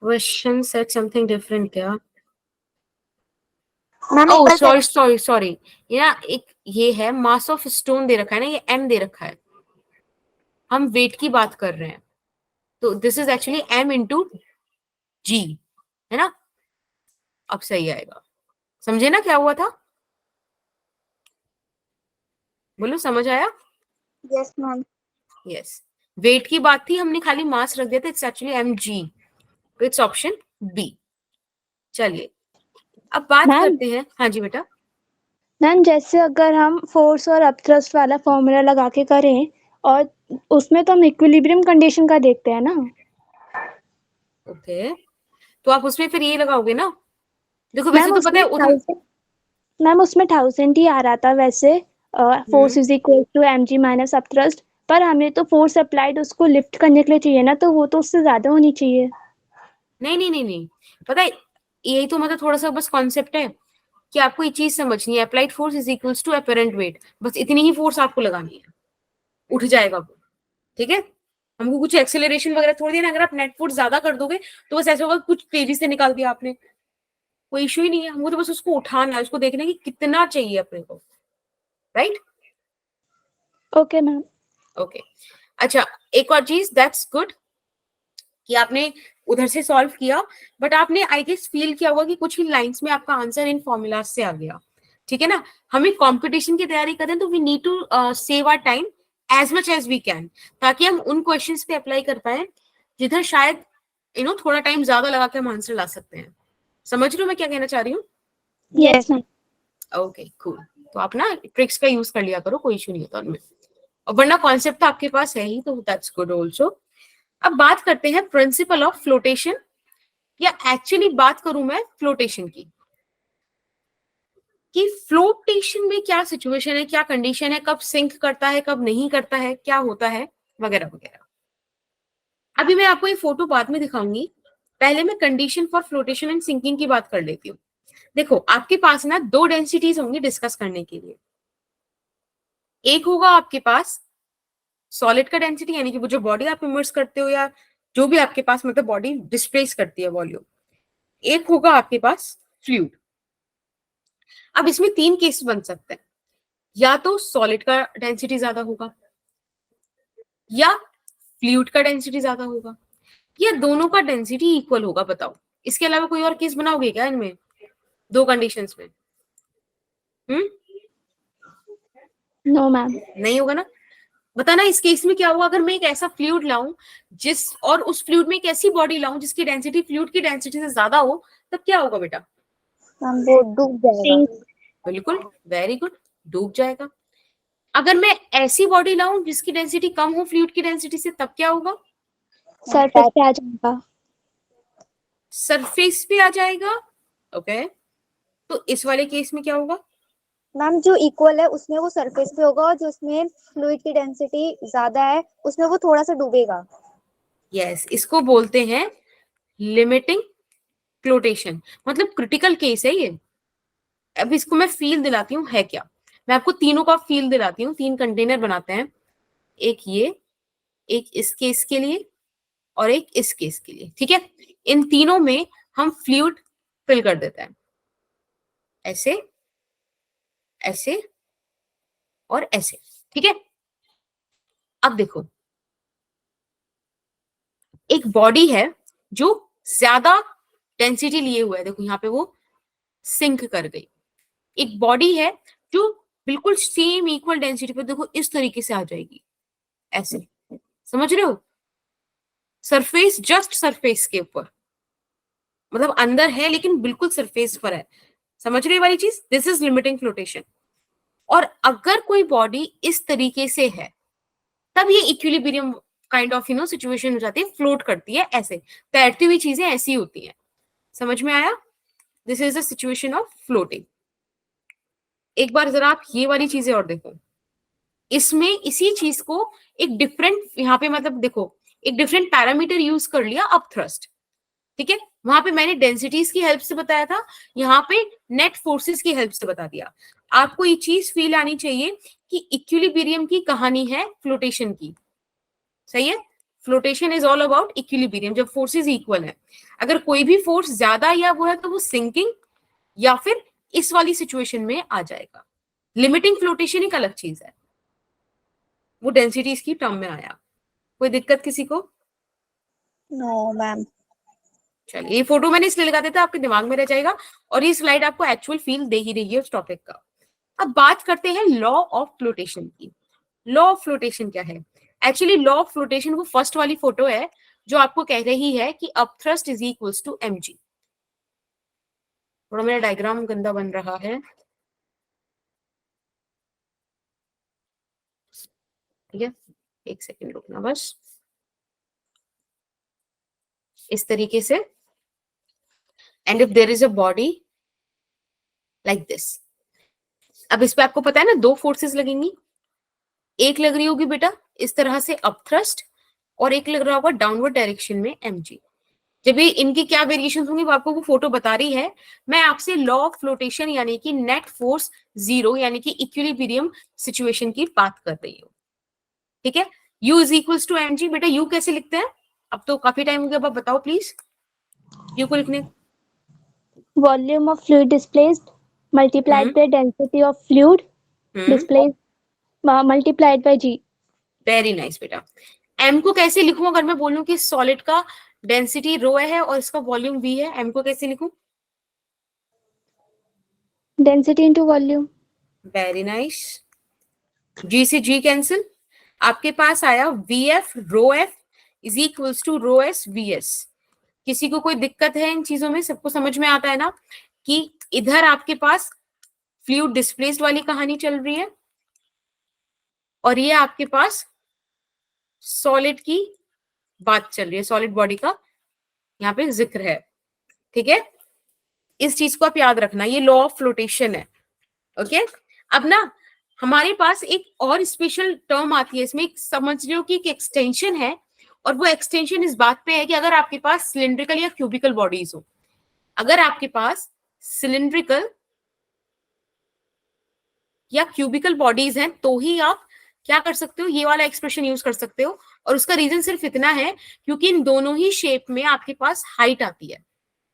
क्वेश्चन सेट समथिंग डिफरेंट क्या? मैम एक ओह बार सॉरी सॉरी सॉरी, ये ना एक ये है मास ऑफ स्टोन दे रखा है ना, ये m दे रखा है, हम वेट की बात कर रहे हैं, तो this is actually m into g, है ना? अब सही आएगा, समझे ना क्या हुआ था? बोलो समझ आया? Yes ma'am. यस, वेट की बात थी, हमने खाली मास रख दिया था, इट्स एक्चुअली mg, तो इट्स ऑप्शन बी। चलिए अब बात मैम करते हैं, हाँ जी बेटा। मैम जैसे अगर हम फोर्स और अपथ्रस्ट वाला फॉर्मूला लगा के करें, और उसमें तो हम इक्विलिब्रियम कंडीशन का देखते हैं ना। ओके, तो आप उसमें फिर ये लगाओगे ना, देखो वैसे मैम तो पता उसमें है उतना। 1000 ही आ रहा था वैसे, force is equal to mg minus upthrust, पर हमें तो फोर्स अप्लाइड उसको लिफ्ट करने के लिए चाहिए ना, तो वो तो उससे ज्यादा होनी चाहिए। नहीं नहीं नहीं नहीं, पता है यही तो मतलब थोड़ा सा बस कॉन्सेप्ट है कि आपको ये चीज समझनी है, applied force is equals to apparent weight, बस इतनी ही फोर्स आपको लगानी है, उठ जाएगा वो, ठीक है। हमको कुछ एक्सेलरेशन वगैरह थोड़ी देना, अगर आप नेट फोर्स ज्यादा कर दोगे तो बस ऐसा होगा कुछ तेजी से निकाल दिया आपने, कोई इश्यू ही नहीं है, हमको तो बस उसको उठाना है, उसको देखना है कि कितना चाहिए अपने को, राइट? Okay ma'am. ओके, अच्छा एक और चीज, दैट्स गुड कि आपने उधर से सॉल्व किया, बट आपने आई गेस फील किया होगा कि कुछ ही लाइंस में आपका आंसर इन फॉर्मूला से आ गया, ठीक है ना। हमें कंपटीशन की तैयारी करें तो we need to save our time as much as we can, ताकि हम उन क्वेश्चंस पे अप्लाई कर पाए जिधर शायद थोड़ा टाइम ज्यादा लगा के हम आंसर ला सकते हैं। समझ रहे हो मैं क्या कहना चाह रही हूँ? Yes ma'am. ओके कूल, तो आप ना ट्रिक्स का यूज कर लिया करो, कोई इशू नहीं होता उनमें, और वरना कॉन्सेप्ट तो आपके पास है ही, तो दैट्स गुड ऑल्सो। अब बात करते हैं प्रिंसिपल ऑफ फ्लोटेशन, या एक्चुअली बात करूं मैं फ्लोटेशन की, कि फ्लोटेशन में क्या सिचुएशन है, क्या कंडीशन है, कब सिंक करता है, कब नहीं करता है, क्या होता है, वगैरह वगैरह। अभी मैं आपको ये फोटो बाद में दिखाऊंगी, पहले मैं condition for floatation and sinking की बात कर लेती हूँ। देखो आपके पास ना 2 डेंसिटीज होंगी डिस्कस करने के लिए, एक होगा आपके पास सॉलिड का डेंसिटी, यानी कि वो जो बॉडी आप इमर्स करते हो या जो भी आपके पास मतलब बॉडी डिस्प्लेस करती है वॉल्यूम। एक होगा आपके पास फ्लूइड। अब इसमें 3 केस बन सकते हैं, या तो सॉलिड का डेंसिटी ज्यादा होगा, या फ्लूइड का डेंसिटी ज्यादा होगा, या दोनों का डेंसिटी इक्वल होगा। बताओ, इसके अलावा कोई और केस बनाओगे क्या इनमें 2 कंडीशंस में? No ma'am. नहीं होगा ना। बताना इस केस में क्या होगा अगर मैं एक ऐसा फ्लूइड लाऊं जिस और उस फ्लूइड में एक ऐसी बॉडी लाऊं जिसकी डेंसिटी फ्लूइड की डेंसिटी से ज्यादा हो, तब क्या होगा बेटा? मैम वो डूब जाएगा। बिल्कुल, वेरी गुड, डूब जाएगा। अगर मैं ऐसी बॉडी लाऊं जिसकी डेंसिटी कम हो फ्लूइड की डेंसिटी से, तब क्या होगा? सरफेस पे आ जाएगा। सरफेस पे आ जाएगा। ओके, तो इस वाले केस में क्या होगा? मैम जो इक्वल है उसमें वो सरफेस पे होगा, और जो उसमें फ्लूइड की डेंसिटी ज्यादा है उसमें वो थोड़ा सा डूबेगा। यस, इसको बोलते हैं लिमिटिंग फ्लोटेशन, मतलब क्रिटिकल केस है ये। अब इसको मैं फील दिलाती हूँ है क्या। मैं आपको तीनों का फील दिलाती हूँ। 3 कंटेनर बनाते हैं, एक ये, एक इस केस के लिए और एक इस केस के लिए। ठीक है, इन तीनों में हम फ्लूइड फिल कर देते हैं, ऐसे, ऐसे और ऐसे। ठीक है, अब देखो, एक बॉडी है जो ज्यादा डेंसिटी लिए हुआ है, देखो यहाँ पे वो सिंक कर गई। एक बॉडी है जो बिल्कुल सेम इक्वल डेंसिटी पे, देखो इस तरीके से आ जाएगी, ऐसे। समझ रहे हो? सरफेस, जस्ट सरफेस के ऊपर, मतलब अंदर है लेकिन बिल्कुल सरफेस पर है। समझ रहे हो वाली चीज? This is limiting flotation. और अगर कोई बॉडी इस तरीके से है, तब ये इक्विलिब्रियम काइंड ऑफ सिचुएशन हो जाती है, फ्लोट करती है ऐसे। तैरती हुई चीजें ऐसी होती हैं। समझ में आया? This is the situation of floating. एक बार जरा आप ये वाली चीजें और देखो, इसमें इसी चीज को एक डिफरेंट, यहाँ पे मतलब देखो, एक डिफरेंट पैरामीटर यूज कर लिया अप थ्रस्ट। ठीक है, वहां पे मैंने डेंसिटीज की हेल्प से बताया था, यहाँ पे नेट फोर्सेस की हेल्प से बता दिया। आपको ये चीज फील आनी चाहिए कि इक्विलिब्रियम की कहानी है फ्लोटेशन की। सही है, flotation is all about equilibrium, जब फोर्सेस इक्वल है। अगर कोई भी फोर्स ज्यादा या वो है तो वो सिंकिंग या फिर इस वाली सिचुएशन में आ जाएगा। लिमिटिंग फ्लोटेशन एक अलग चीज है, वो डेंसिटीज की टर्म में आया। कोई दिक्कत किसी को? No ma'am. चलिए, ये फोटो मैंने इसलिए लगा देता, आपके दिमाग में रह जाएगा, और ये स्लाइड आपको एक्चुअल फील दे ही रही है उस टॉपिक का। अब बात करते हैं लॉ ऑफ फ्लोटेशन की। लॉ ऑफ फ्लोटेशन क्या है? एक्चुअली लॉ ऑफ फ्लोटेशन वो फर्स्ट वाली फोटो है जो आपको कह रही है कि up thrust is equals to mg। थोड़ा मेरा डायग्राम गंदा बन रहा है, ठीक है, एक सेकेंड रुकना बस। इस तरीके से, and if there is a body like this. अब इस पे आपको पता है ना 2 फोर्सेस लगेंगी, एक लग रही होगी बेटा इस तरह से अप थ्रस्ट, और एक लग रहा होगा डाउनवर्ड डायरेक्शन में mg। जब ये इनकी क्या वेरिएशन होंगी वो आपको वो फोटो बता रही है। मैं आपसे लॉ ऑफ फ्लोटेशन यानी कि नेट फोर्स जीरो यानी कि इक्विलिब्रियम सिचुएशन की बात कर रही हूँ। ठीक है, u is equals to mg। बेटा u कैसे लिखते हैं? अब तो काफी टाइम हो गया, अब बताओ प्लीज u को लिखने। Volume of fluid displaced multiplied by density of fluid displaced multiplied by g। Very nice बेटा। m को कैसे लिखूं अगर मैं बोलूं कि सॉलिड का डेंसिटी रो है और इसका वॉल्यूम v है, m को कैसे लिखूं? Density into volume. Very nice. g से g कैंसिल, आपके पास आया vf rho f is equals to rho s vs। किसी को कोई दिक्कत है इन चीजों में? सबको समझ में आता है ना कि इधर आपके पास फ्लूइड डिस्प्लेस्ड वाली कहानी चल रही है और ये आपके पास सॉलिड की बात चल रही है, सॉलिड बॉडी का यहाँ पे जिक्र है। ठीक है, इस चीज को आप याद रखना, ये लॉ ऑफ फ्लोटेशन है। ओके, अब ना हमारे पास एक और स्पेशल टर्म आती है इसमें, समझ रहे हो कि एक एक्सटेंशन है, और वो एक्सटेंशन इस बात पे है कि अगर आपके पास सिलिंड्रिकल या क्यूबिकल बॉडीज हो, अगर आपके पास सिलिंड्रिकल या क्यूबिकल बॉडीज हैं तो ही आप क्या कर सकते हो, ये वाला एक्सप्रेशन यूज कर सकते हो। और उसका रीजन सिर्फ इतना है क्योंकि इन दोनों ही शेप में आपके पास हाइट आती है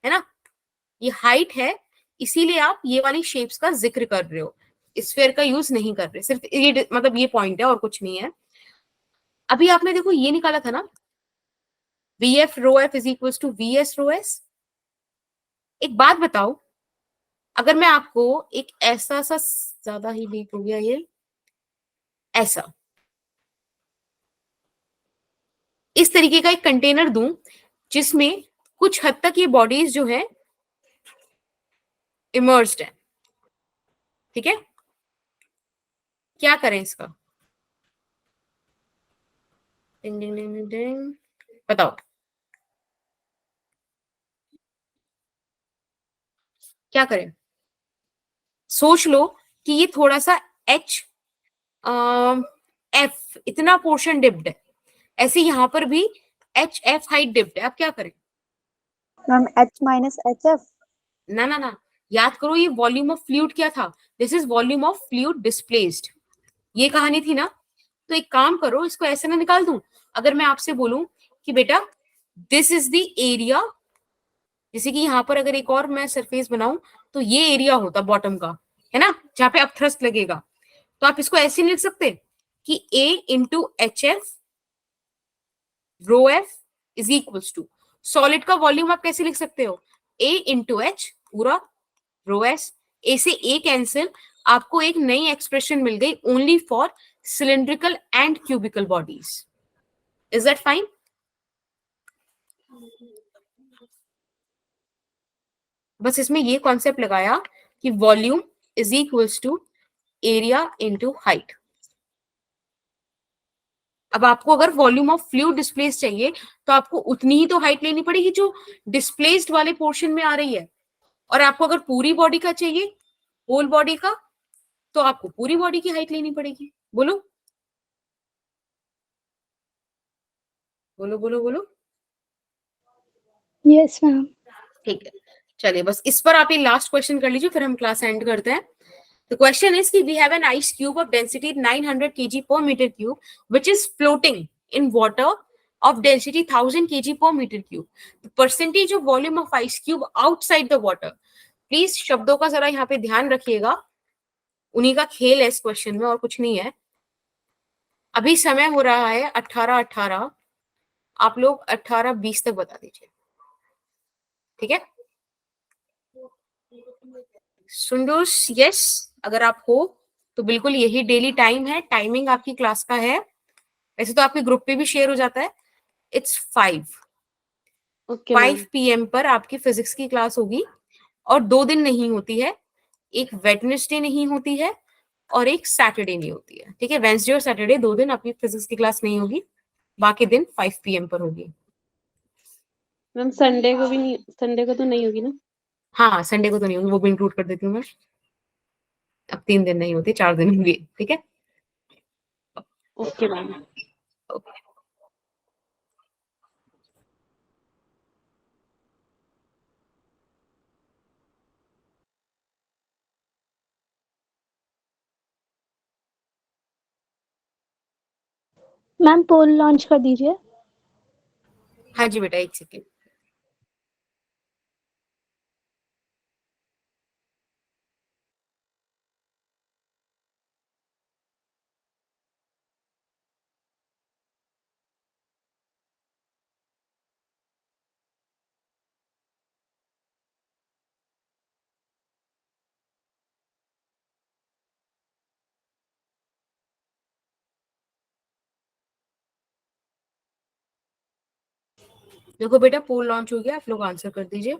ना, ये हाइट है, इसीलिए आप ये वाली शेप्स का जिक्र कर रहे हो, स्फीयर का यूज नहीं कर रहे, सिर्फ ये मतलब ये पॉइंट है और कुछ नहीं है। अभी आपने देखो ये निकाला था ना, V F rho F is equal to V S rho S. एक बात बताओ, अगर मैं आपको एक ऐसा सा, ज्यादा ही लीक हो गया ये, ऐसा इस तरीके का एक कंटेनर दूं जिसमें कुछ हद तक ये बॉडीज जो है इमर्स्ड है, ठीक है, क्या करें इसका? डिंग डिंग डिंग डिंग डिंग। बताओ क्या करें? सोच लो कि ये थोड़ा सा एच एफ इतना पोर्शन डिप्ड है, ऐसे यहां पर भी एच एफ हाइट डिप्ड है, अब क्या करें? Ma'am H minus H F. ना ना ना, याद करो ये वॉल्यूम ऑफ फ्लूइड क्या था, this is volume of fluid displaced, ये कहानी थी ना। तो एक काम करो, इसको ऐसे ना निकाल दूं, अगर मैं आपसे बोलूं कि बेटा दिस इज द एरिया, जैसे कि यहाँ पर अगर एक और मैं सरफेस बनाऊं तो ये एरिया होता बॉटम का, है ना, जहां पे अब थ्रस्ट लगेगा, तो आप इसको ऐसे नहीं लिख सकते कि A into H F rho F is equals to, solid का वॉल्यूम आप कैसे लिख सकते हो, A इंटू एच पूरा रो एस, ए से ए कैंसिल, आपको एक नई एक्सप्रेशन मिल गई only for cylindrical and cubical bodies. Is that fine? बस इसमें ये कॉन्सेप्ट लगाया कि volume is equals to area into height. अब आपको अगर वॉल्यूम ऑफ फ्लूइड डिस्प्लेस चाहिए तो आपको उतनी ही तो हाइट लेनी पड़ेगी जो डिस्प्लेस्ड वाले पोर्शन में आ रही है, और आपको अगर पूरी बॉडी का चाहिए, होल बॉडी का, तो आपको पूरी बॉडी की हाइट लेनी पड़ेगी। बोलो बोलो बोलो बोलो। Yes ma'am. ठीक है, चलिए बस इस पर आप ये लास्ट क्वेश्चन कर लीजिए, फिर हम क्लास एंड करते हैं। The question is कि we have an ice cube of density 900 kg per meter cube which is floating in water of density 1000 kg per meter cube. The percentage of volume of ice cube outside the water. Please शब्दों का जरा यहाँ पे ध्यान रखिएगा, उन्हीं का खेल है इस क्वेश्चन में और कुछ नहीं है। अभी समय हो रहा है 18:18, आप लोग 18:20 तक बता दीजिए, ठीक है? सुंदोस यस, अगर आप हो तो बिल्कुल यही डेली टाइम है, टाइमिंग आपकी क्लास का है, वैसे तो आपके ग्रुप पे भी शेयर हो जाता है। इट्स 5 PM पर आपकी फिजिक्स की क्लास होगी, और 2 दिन नहीं होती है, एक वेडनेसडे नहीं होती है और एक सैटरडे नहीं होती है, ठीक है? वेंसडे और सैटरडे 2 दिन आपकी फिजिक्स की क्लास नहीं होगी, बाकी दिन 5 PM पर होगी। मैम संडे को भी नहीं, संडे को तो नहीं होगी ना? हाँ संडे को तो नहीं होगी, वो भी इंक्लूड कर देती हूँ मैं। अब 3 दिन नहीं होती, 4 दिन होंगी, ठीक है? Okay ma'am. Okay. मैम पोल लॉन्च कर दीजिए। हाँ जी बेटा, एक सेकेंड। देखो बेटा पोल लॉन्च हो गया, आप लोग आंसर कर दीजिए।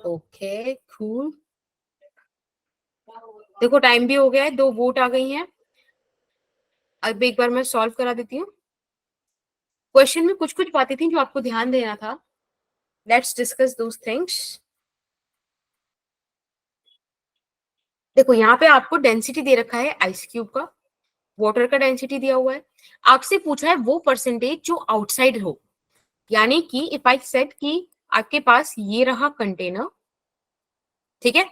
Okay cool. देखो टाइम भी हो गया है, 2 वोट आ गई हैं। अब एक बार मैं सॉल्व करा देती हूँ। क्वेश्चन में कुछ कुछ बातें थी जो आपको ध्यान देना था। Let's discuss those things. देखो यहाँ पे आपको डेंसिटी दे रखा है आइस क्यूब का, वाटर का डेंसिटी दिया हुआ है। आपसे पूछा है वो परसेंटेज जो आउटसाइड हो, यानी कि इफ आई सेड कि आपके पास ये रहा कंटेनर, ठीक है,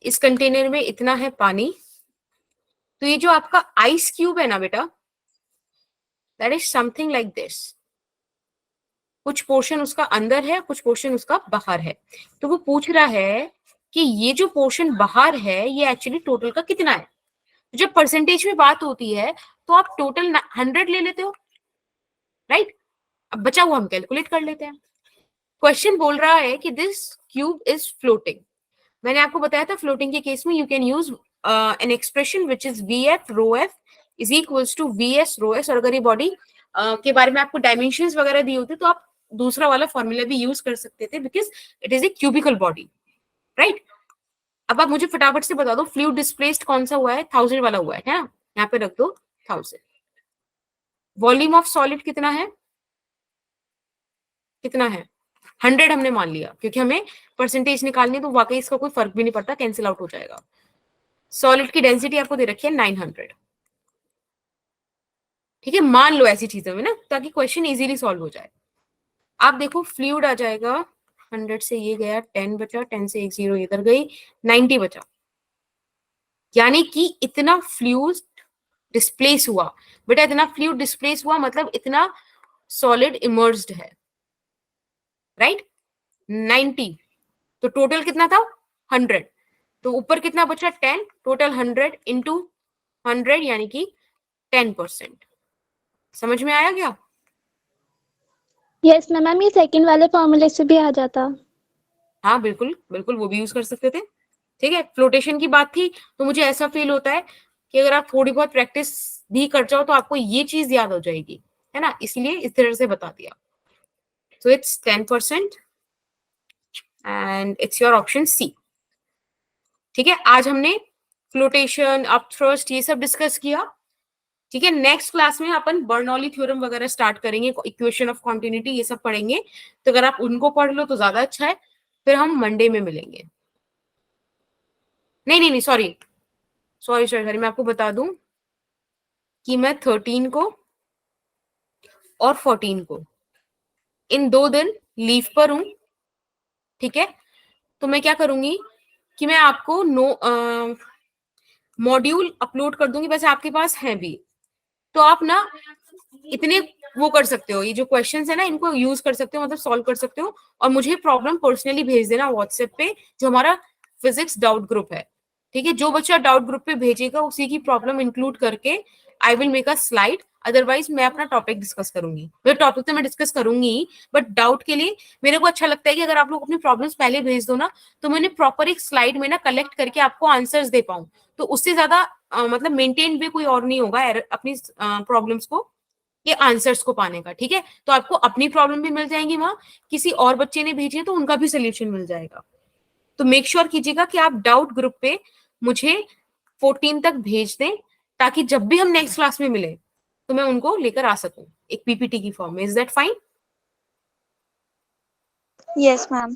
इस कंटेनर में इतना है पानी, तो ये जो आपका आइस क्यूब है ना बेटा, that is something like this. कुछ पोर्शन उसका अंदर है, कुछ पोर्शन उसका बाहर है। तो वो पूछ रहा है कि ये जो पोर्शन बाहर है ये एक्चुअली टोटल का कितना है। जब परसेंटेज में बात होती है तो आप टोटल 100 ले लेते हो, राइट। अब बचा हुआ हम कैलकुलेट कर लेते हैं। क्वेश्चन बोल रहा है कि दिस क्यूब इज फ्लोटिंग। मैंने आपको बताया था फ्लोटिंग के केस में you can use an expression which is V F rho F is equals to V S rho S. और अगर ये बॉडी के बारे में आपको डायमेंशंस वगैरह दी होती तो आप दूसरा वाला फॉर्मूला भी यूज कर सकते थे, because it is a cubical body, right. अब आप मुझे फटाफट से बता दो फ्लूइड डिस्प्लेस्ड कौन सा हुआ है, 1000 वाला हुआ है ना, यहाँ पे रख दो 1000। वॉल्यूम ऑफ सॉलिड कितना है, कितना है 100 हमने मान लिया, क्योंकि हमें परसेंटेज निकालनी है तो वाकई इसका कोई फर्क भी नहीं पड़ता, कैंसिल आउट हो जाएगा। सॉलिड की डेंसिटी आपको दे रखी है 900, ठीक है। मान लो ऐसी चीजों में ना, ताकि क्वेश्चन इजीली सॉल्व हो जाए। आप देखो फ्लूइड आ जाएगा 100 से ये गया 10 बचा, 10 से एक 0 इधर गई, 90 बचा। यानी कि इतना फ्लूइड डिस्प्लेस हुआ बेटा, इतना फ्लूइड डिस्प्लेस हुआ मतलब इतना सॉलिड इमर्ज्ड है, राइट। 90 तो टोटल कितना था 100, तो ऊपर कितना बचा 10, टोटल 100 इंटू 100 यानी कि 10%। समझ में आया क्या? यस मैम, ये सेकंड वाले फॉर्मूले से भी आ जाता। हाँ बिल्कुल बिल्कुल, वो भी यूज कर सकते थे, ठीक है। फ्लोटेशन की बात थी तो मुझे ऐसा फील होता है कि अगर आप थोड़ी बहुत प्रैक्टिस भी कर जाओ तो आपको ये चीज याद हो जाएगी, है ना, इसलिए इस तरह से बता दिया। So it's 10% and it's your option C, ठीक है। आज हमने फ्लोटेशन, अपथ्रस्ट ये सब डिस्कस किया, ठीक है। नेक्स्ट क्लास में अपन बर्नौली थ्योरम वगैरह स्टार्ट करेंगे, इक्वेशन ऑफ कॉन्टिन्यूटी ये सब पढ़ेंगे, तो अगर आप उनको पढ़ लो तो ज्यादा अच्छा है। फिर हम मंडे में मिलेंगे। नहीं सॉरी सॉरी सॉरी, मैं आपको बता दूं कि मैं 13 को और 14 को इन 2 दिन लीव पर हूं, ठीक है। तो मैं क्या करूंगी कि मैं आपको मॉड्यूल अपलोड कर दूंगी, वैसे आपके पास है भी, तो आप ना इतने वो कर सकते हो, ये जो क्वेश्चंस है ना इनको यूज कर सकते हो, मतलब सॉल्व कर सकते हो। और मुझे प्रॉब्लम पर्सनली भेज देना व्हाट्सएप पे, जो हमारा फिजिक्स डाउट ग्रुप है, ठीक है। जो बच्चा डाउट ग्रुप पे भेजेगा उसी की प्रॉब्लम इंक्लूड करके I will make a slide, otherwise मैं अपना टॉपिक डिस्कस करूंगी। मेरे टॉपिक तो मैं डिस्कस करूंगी, बट डाउट के लिए मेरे को अच्छा लगता है कि अगर आप लोग अपनी प्रॉब्लम्स पहले भेज दो ना, तो मैं उन्हें प्रॉपर एक स्लाइड में ना कलेक्ट करके आपको आंसर्स दे पाऊं, तो उससे ज्यादा मतलब मेंटेन भी कोई और नहीं होगा अपनी प्रॉब्लम्स को, ये आंसर्स को पाने का, ठीक है। तो आपको अपनी प्रॉब्लम भी मिल जाएंगी वहां, किसी और बच्चे ने भेजी है तो उनका भी सोल्यूशन मिल जाएगा। तो मेक श्योर कीजिएगा कि आप डाउट ग्रुप पे मुझे 14 तक भेज दें, ताकि जब भी हम नेक्स्ट क्लास में मिले तो मैं उनको लेकर आ सकूं एक पीपीटी की फॉर्म में। Is that fine? Yes ma'am.